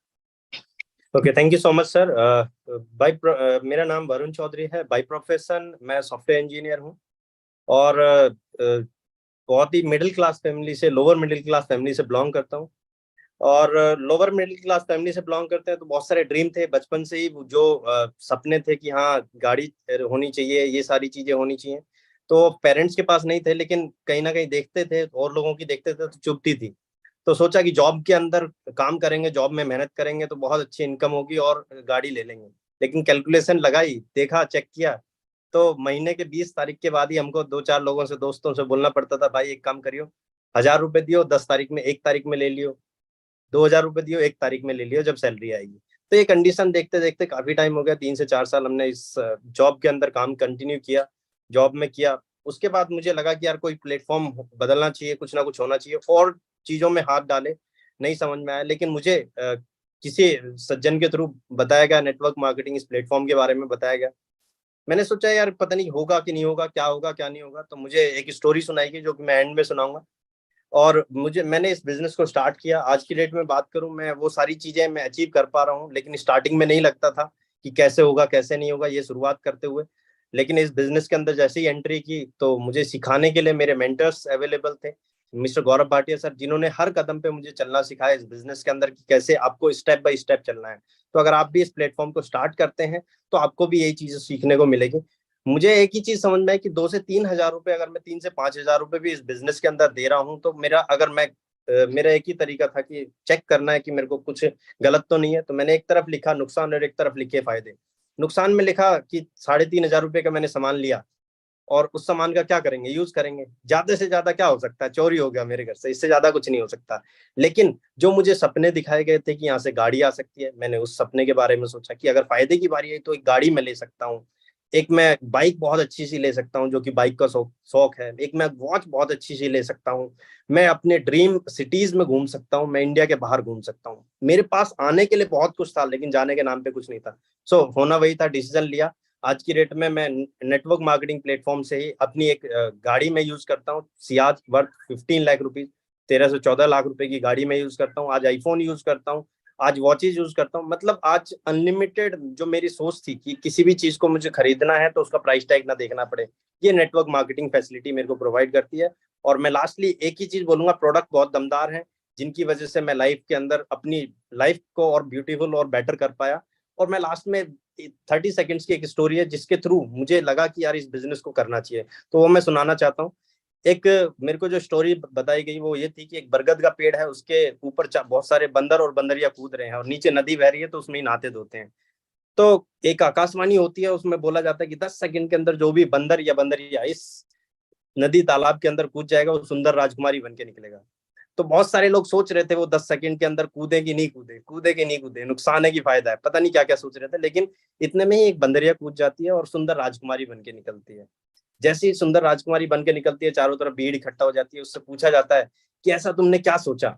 Okay, thank you so much sir. मेरा नाम वरुण चौधरी है। बाय प्रोफेशन मैं सॉफ्टवेयर इंजीनियर हूं और बहुत ही मिडिल क्लास फैमिली से, लोअर मिडिल क्लास फैमिली से बिलोंग करता हूं। और लोअर मिडिल क्लास फैमिली से बिलोंग करते हैं, तो बहुत सारे ड्रीम थे बचपन से ही, जो सपने थे कि हाँ गाड़ी होनी चाहिए, ये सारी चीजें होनी चाहिए। तो पेरेंट्स के पास नहीं थे, लेकिन कहीं ना कहीं देखते थे और लोगों की देखते थे तो चुभती थी। तो सोचा कि जॉब के अंदर काम करेंगे, जॉब में मेहनत करेंगे तो बहुत अच्छी इनकम होगी और गाड़ी ले लेंगे। लेकिन कैलकुलेशन लगाई, देखा, चेक किया, तो महीने के 20 तारीख के बाद ही हमको 2-4 लोगों से, दोस्तों से बोलना पड़ता था, भाई एक काम करियो, 1000 रुपए दियो, 10 तारीख में 1 तारीख में ले लियो, 2000 रुपए दियो, 1 तारीख में ले लियो जब सैलरी आएगी। तो ये कंडीशन देखते देखते काफी टाइम हो गया, 3 से 4 साल हमने इस जॉब के अंदर काम कंटिन्यू किया, जॉब में किया। उसके बाद मुझे लगा कि यार कोई प्लेटफॉर्म बदलना चाहिए, कुछ ना कुछ होना चाहिए, और चीजों में हाथ डाले, नहीं समझ में आया। लेकिन मुझे किसी सज्जन के थ्रू बताया गया, नेटवर्क मार्केटिंग इस प्लेटफॉर्म के बारे में बताया गया। मैंने सोचा यार पता नहीं होगा कि नहीं होगा, क्या होगा क्या नहीं होगा। तो मुझे एक स्टोरी सुनाई गई जो कि मैं एंड में सुनाऊंगा। और मैंने इस बिजनेस को स्टार्ट किया। आज की डेट में बात करूं, मैं वो सारी चीजें मैं अचीव कर पा रहा हूं, लेकिन स्टार्टिंग में नहीं लगता था कि कैसे होगा कैसे नहीं होगा, ये शुरुआत करते हुए। लेकिन इस बिजनेस के अंदर जैसे ही एंट्री की, तो मुझे सिखाने के लिए मेरे मेंटर्स अवेलेबल थे, मिस्टर गौरव भाटिया सर, जिन्होंने हर कदम पे मुझे चलना सिखाया इस बिजनेस के अंदर कि कैसे आपको स्टेप बाय स्टेप चलना है। तो अगर आप भी इस प्लेटफॉर्म को स्टार्ट करते हैं तो आपको भी यही चीजें सीखने को मिलेगी। मुझे एक ही चीज समझ में है कि 2 से 3 हजार रुपए, अगर मैं 3 से 5 हजार रुपए भी इस बिजनेस के अंदर दे रहा हूँ, तो मेरा एक ही तरीका था कि चेक करना है कि मेरे को कुछ गलत तो नहीं है। तो मैंने एक तरफ लिखा नुकसान और एक तरफ लिखे फायदे। नुकसान में लिखा कि 3,500 रुपए का मैंने सामान लिया, और उस सामान का क्या करेंगे, यूज करेंगे, ज्यादा से ज्यादा क्या हो सकता है, चोरी हो गया मेरे घर से, इससे ज्यादा कुछ नहीं हो सकता। लेकिन जो मुझे सपने दिखाए गए थे कि यहाँ से गाड़ी आ सकती है, मैंने उस सपने के बारे में सोचा कि अगर फायदे की बारी आई तो एक गाड़ी में ले सकता हूँ, एक मैं बाइक बहुत अच्छी सी ले सकता हूँ जो कि बाइक का शौक है, एक मैं वॉच बहुत अच्छी सी ले सकता हूँ, मैं अपने ड्रीम सिटीज में घूम सकता हूँ, मैं इंडिया के बाहर घूम सकता हूँ। मेरे पास आने के लिए बहुत कुछ था, लेकिन जाने के नाम पे कुछ नहीं था। होना वही था, डिसीजन लिया। आज की डेट में मैं नेटवर्क मार्केटिंग प्लेटफॉर्म से ही अपनी एक गाड़ी में यूज करता हूँ, सियाज वर्थ 15 लाख रुपीज, 13 से 14 लाख रुपए की गाड़ी में यूज करता हूँ। आज आईफोन यूज करता हूँ, आज वॉचेज यूज करता हूँ। मतलब आज अनलिमिटेड, जो मेरी सोच थी कि किसी भी चीज को मुझे खरीदना है तो उसका प्राइस टैग ना देखना पड़े, ये नेटवर्क मार्केटिंग फैसिलिटी मेरे को प्रोवाइड करती है। और मैं लास्टली एक ही चीज बोलूंगा, प्रोडक्ट बहुत दमदार है, जिनकी वजह से मैं लाइफ के अंदर अपनी लाइफ को और ब्यूटीफुल और बेटर कर पाया। और मैं लास्ट में 30 सेकेंड्स की एक स्टोरी है जिसके थ्रू मुझे लगा कि यार इस बिजनेस को करना चाहिए, तो वो मैं सुनाना चाहता हूँ। एक मेरे को जो स्टोरी बताई गई वो ये थी कि एक बरगद का पेड़ है, उसके ऊपर बहुत सारे बंदर और बंदरिया कूद रहे हैं, और नीचे नदी बह रही है, तो उसमें ही नहाते धोते हैं। तो एक आकाशवाणी होती है, उसमें बोला जाता है कि 10 सेकंड के अंदर जो भी बंदर या बंदरिया इस नदी तालाब के अंदर कूद जाएगा, वो सुंदर राजकुमारी बन के निकलेगा। तो बहुत सारे लोग सोच रहे थे वो 10 सेकंड के अंदर कूदे कि नहीं कूदे, कूदे कि नहीं कूदे, नुकसान है कि फायदा है, पता नहीं क्या क्या सोच रहे थे। लेकिन इतने में ही एक बंदरिया कूद जाती है और सुंदर राजकुमारी बन के निकलती है। जैसे ही सुंदर राजकुमारी बन के निकलती है, चारों तरफ भीड़ इकट्ठा हो जाती है, उससे पूछा जाता है कि ऐसा तुमने क्या सोचा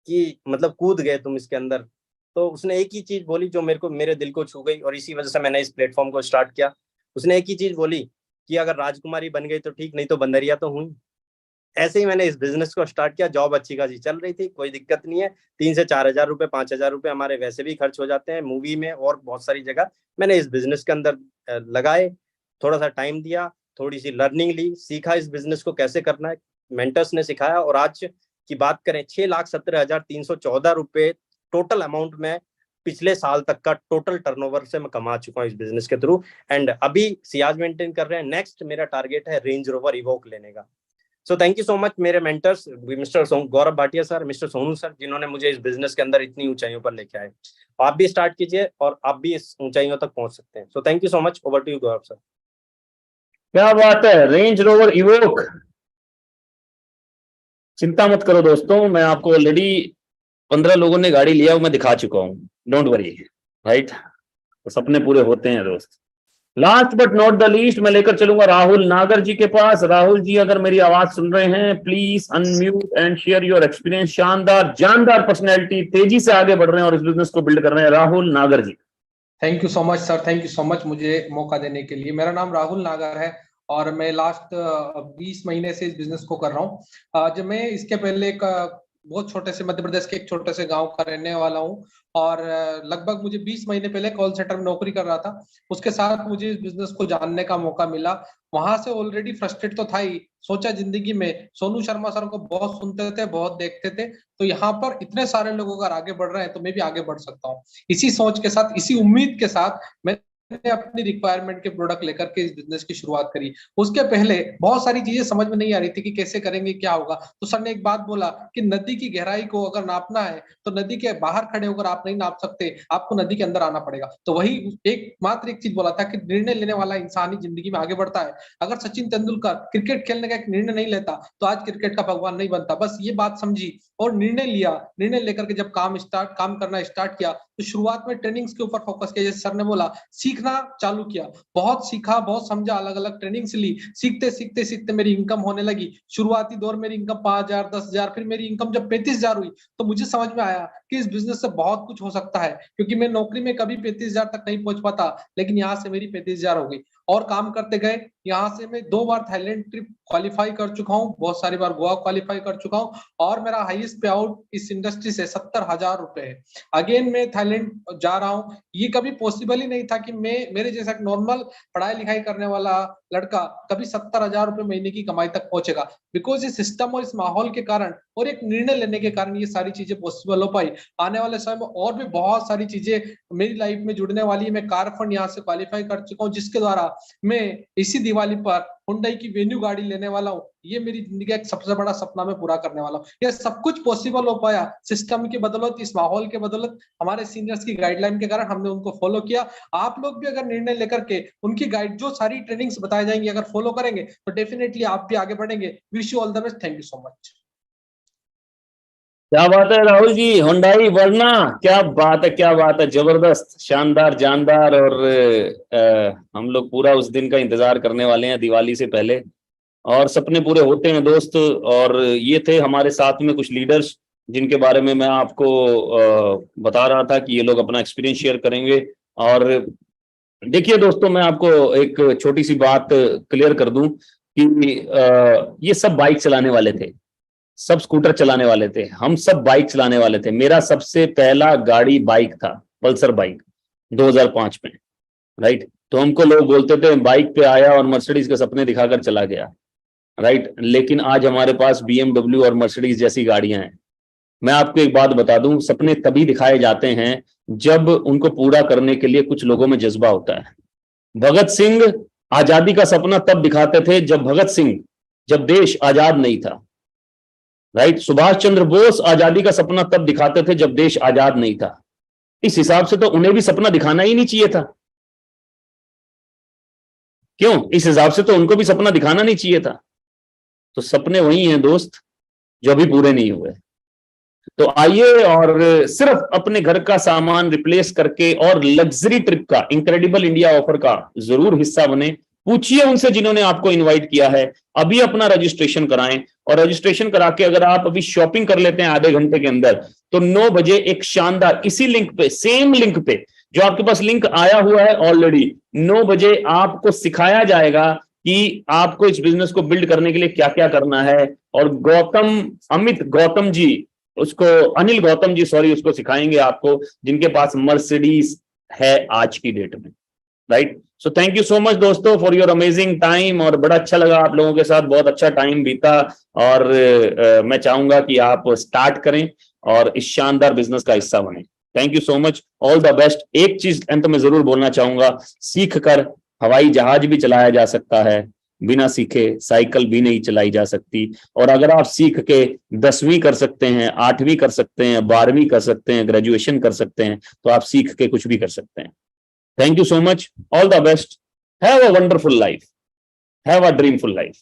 कि मतलब कूद गए तुम इसके अंदर। तो उसने एक ही चीज बोली जो मेरे दिल को छू गई, और इसी वजह से मैंने इस प्लेटफॉर्म को स्टार्ट किया। उसने एक ही चीज बोली कि अगर राजकुमारी बन गई तो ठीक, नहीं तो बंदरिया तो हुई। ऐसे ही मैंने इस बिजनेस को स्टार्ट किया। जॉब अच्छी खासी चल रही थी, कोई दिक्कत नहीं है। 3 से 4 हजार रुपए, 5 हजार रुपए हमारे वैसे भी खर्च हो जाते हैं मूवी में और बहुत सारी जगह। मैंने इस बिजनेस के अंदर लगाए, थोड़ा सा टाइम दिया, थोड़ी सी लर्निंग ली, सीखा इस बिजनेस को कैसे करना है, मेंटर्स ने सिखाया। और आज की बात करें, 6,17,314 रुपए टोटल अमाउंट में पिछले साल तक का टोटल टर्नओवर से मैं कमा चुका हूँ इस बिजनेस के थ्रू। एंड अभी सियाज मेंटेन कर रहे हैं। नेक्स्ट मेरा टारगेट है रेंज रोवर इवोक लेने का। So thank you so much मेरे mentors, mister Gaurav Bhatia sir, mister Sonu sir, जिन्होंने मुझे इस बिजनेस के अंदर इतनी ऊंचाइयों पर लेके आए। आप भी स्टार्ट कीजिए और आप भी इस ऊंचाइयों तक पहुंच सकते हैं। So thank you so much. Over to you Gaurav sir. क्या बात है, रेंज रोवर इवोक। चिंता मत करो दोस्तों, मैं आपको ऑलरेडी 15 लोगों ने गाड़ी लिया, मैं दिखा चुका हूँ, डोंट वरी, राइट। तो सपने पूरे होते हैं दोस्त। Last but not the least मैं लेकर चलूंगा राहुल नागर जी के पास। राहुल जी अगर मेरी आवाज सुन रहे हैं, please unmute and share your experience. शानदार जानदार पर्सनैलिटी, तेजी से आगे बढ़ रहे हैं और इस बिजनेस को बिल्ड कर रहे हैं। Rahul Nagar ji. Thank you so much sir, thank you so much मुझे मौका देने के लिए। मेरा नाम राहुल नागर है और मैं लास्ट 20 महीने से इस बिजनेस को कर रहा हूँ। जब मैं इसके पहले एक बहुत छोटे से मध्य प्रदेश के एक छोटे से गांव का रहने वाला हूँ, और लगभग मुझे 20 महीने पहले कॉल सेंटर में नौकरी कर रहा था। उसके साथ मुझे इस बिजनेस को जानने का मौका मिला। वहां से ऑलरेडी फ्रस्ट्रेट तो था ही, सोचा जिंदगी में सोनू शर्मा सर को बहुत सुनते थे, बहुत देखते थे, तो यहाँ पर इतने सारे लोग अगर आगे बढ़ रहे हैं तो मैं भी आगे बढ़ सकता हूँ। इसी सोच के साथ, इसी उम्मीद के साथ मैंने अपनी रिक्वायरमेंट के प्रोडक्ट लेकर के इस बिजनेस की शुरुआत करी। उसके पहले बहुत सारी चीजें समझ में नहीं आ रही थी कि कैसे करेंगे, क्या होगा। तो सर ने एक बात बोला कि नदी की गहराई को अगर नापना है तो नदी के बाहर खड़े होकर आप नहीं नाप सकते, आपको नदी के अंदर आना पड़ेगा। तो वही एक चीज बोला था कि निर्णय लेने वाला इंसान ही जिंदगी में आगे बढ़ता है। अगर सचिन तेंदुलकर क्रिकेट खेलने का एक निर्णय नहीं लेता तो आज क्रिकेट का भगवान नहीं बनता। बस ये बात समझी और निर्णय लिया। निर्णय लेकर के जब काम करना स्टार्ट किया तो शुरुआत में ट्रेनिंग्स के ऊपर फोकस किया। जैसे सर ने बोला, सीखना चालू किया, बहुत सीखा, बहुत समझा, अलग अलग ट्रेनिंग्स ली। सीखते सीखते सीखते मेरी इनकम होने लगी। शुरुआती दौर मेरी इनकम 5,000, 10,000, फिर मेरी इनकम जब 35,000 हुई तो मुझे समझ में आया कि इस बिजनेस से बहुत कुछ हो सकता है, क्योंकि मैं नौकरी में कभी 35,000 तक नहीं पहुंच पाता, लेकिन यहाँ से मेरी 35,000 हो गई। और काम करते गए, यहाँ से मैं 2 बार थाईलैंड ट्रिप क्वालिफाई कर चुका हूँ, बहुत सारी बार गोवा क्वालिफाई कर चुका हूँ, और मेरा हाईएस्ट पे आउट इस इंडस्ट्री से 70,000 रुपए है। अगेन मैं थाईलैंड जा रहा हूँ। ये कभी पॉसिबल ही नहीं था कि मेरे जैसा एक नॉर्मल पढ़ाई लिखाई करने वाला लड़का कभी 70,000 रुपए महीने की कमाई तक पहुंचेगा। बिकॉज इस सिस्टम और इस माहौल के कारण और एक निर्णय लेने के कारण ये सारी चीजें पॉसिबल हो पाई। आने वाले समय में और भी बहुत सारी चीजें मेरी लाइफ में जुड़ने वाली है। मैं कार फंड यहाँ से क्वालिफाई कर चुका हूँ, जिसके द्वारा मैं इसी दिवाली पर हुंडई की वेन्यू गाड़ी लेने वाला हूँ। ये मेरी जिंदगी का एक सबसे बड़ा सपना मैं पूरा करने वाला हूँ। यह सब कुछ पॉसिबल हो पाया सिस्टम की बदौलत, इस माहौल के बदौलत, हमारे सीनियर्स की गाइडलाइन के कारण। हमने उनको फॉलो किया। आप लोग भी अगर निर्णय लेकर के उनकी गाइड, जो सारी ट्रेनिंग्स बताई जाएंगी, अगर फॉलो करेंगे तो डेफिनेटली आप भी आगे बढ़ेंगे। Wish you all the best. Thank you so much. क्या बात है राहुल जी, होंडाई वर्ना, क्या बात है, क्या बात है, जबरदस्त, शानदार, जानदार। और हम लोग पूरा उस दिन का इंतजार करने वाले हैं दिवाली से पहले, और सपने पूरे होते हैं दोस्त। और ये थे हमारे साथ में कुछ लीडर्स जिनके बारे में मैं आपको बता रहा था कि ये लोग अपना एक्सपीरियंस शेयर करेंगे। और देखिए दोस्तों, मैं आपको एक छोटी सी बात क्लियर कर दूं कि ये सब बाइक चलाने वाले थे, सब स्कूटर चलाने वाले थे, हम सब बाइक चलाने वाले थे। मेरा सबसे पहला गाड़ी बाइक था, पल्सर बाइक 2005 में, राइट। तो हमको लोग बोलते थे बाइक पे आया और मर्सिडीज के सपने दिखाकर चला गया, राइट। लेकिन आज हमारे पास BMW और मर्सिडीज जैसी गाड़ियां हैं। मैं आपको एक बात बता दूं, सपने तभी दिखाए जाते हैं जब उनको पूरा करने के लिए कुछ लोगों में जज्बा होता है। भगत सिंह आजादी का सपना तब दिखाते थे जब देश आजाद नहीं था, राइट। सुभाष चंद्र बोस आजादी का सपना तब दिखाते थे जब देश आजाद नहीं था। इस हिसाब से तो उन्हें भी सपना दिखाना ही नहीं चाहिए था। क्यों? इस हिसाब से तो उनको भी सपना दिखाना नहीं चाहिए था। तो सपने वही हैं दोस्त जो अभी पूरे नहीं हुए। तो आइए और सिर्फ अपने घर का सामान रिप्लेस करके और लग्जरी ट्रिप का, इनक्रेडिबल इंडिया ऑफर का जरूर हिस्सा बने। पूछिए उनसे जिन्होंने आपको इनवाइट किया है, अभी अपना रजिस्ट्रेशन कराएं। और रजिस्ट्रेशन करा के अगर आप अभी शॉपिंग कर लेते हैं आधे घंटे के अंदर, तो 9 बजे एक शानदार, इसी लिंक पे, सेम लिंक पे जो आपके पास लिंक आया हुआ है ऑलरेडी, 9 बजे आपको सिखाया जाएगा कि आपको इस बिजनेस को बिल्ड करने के लिए क्या क्या करना है। और अनिल गौतम जी उसको सिखाएंगे आपको, जिनके पास मर्सिडीज है आज की डेट में, right. So thank you so much दोस्तों फॉर योर अमेजिंग टाइम। और बड़ा अच्छा लगा आप लोगों के साथ, बहुत अच्छा टाइम बीता। और मैं चाहूंगा कि आप स्टार्ट करें और इस शानदार बिजनेस का हिस्सा बने। Thank you so much, all the best. एक चीज अंत में जरूर बोलना चाहूंगा, सीख कर हवाई जहाज भी चलाया जा सकता है, बिना सीखे साइकिल भी नहीं चलाई जा सकती। और अगर आप सीख के 10वीं कर सकते हैं, 8वीं कर सकते हैं, 12वीं कर सकते हैं, ग्रेजुएशन कर सकते हैं, तो आप सीख के कुछ भी कर सकते हैं। Thank you so much. All the best. Have a wonderful life. Have a dreamful life.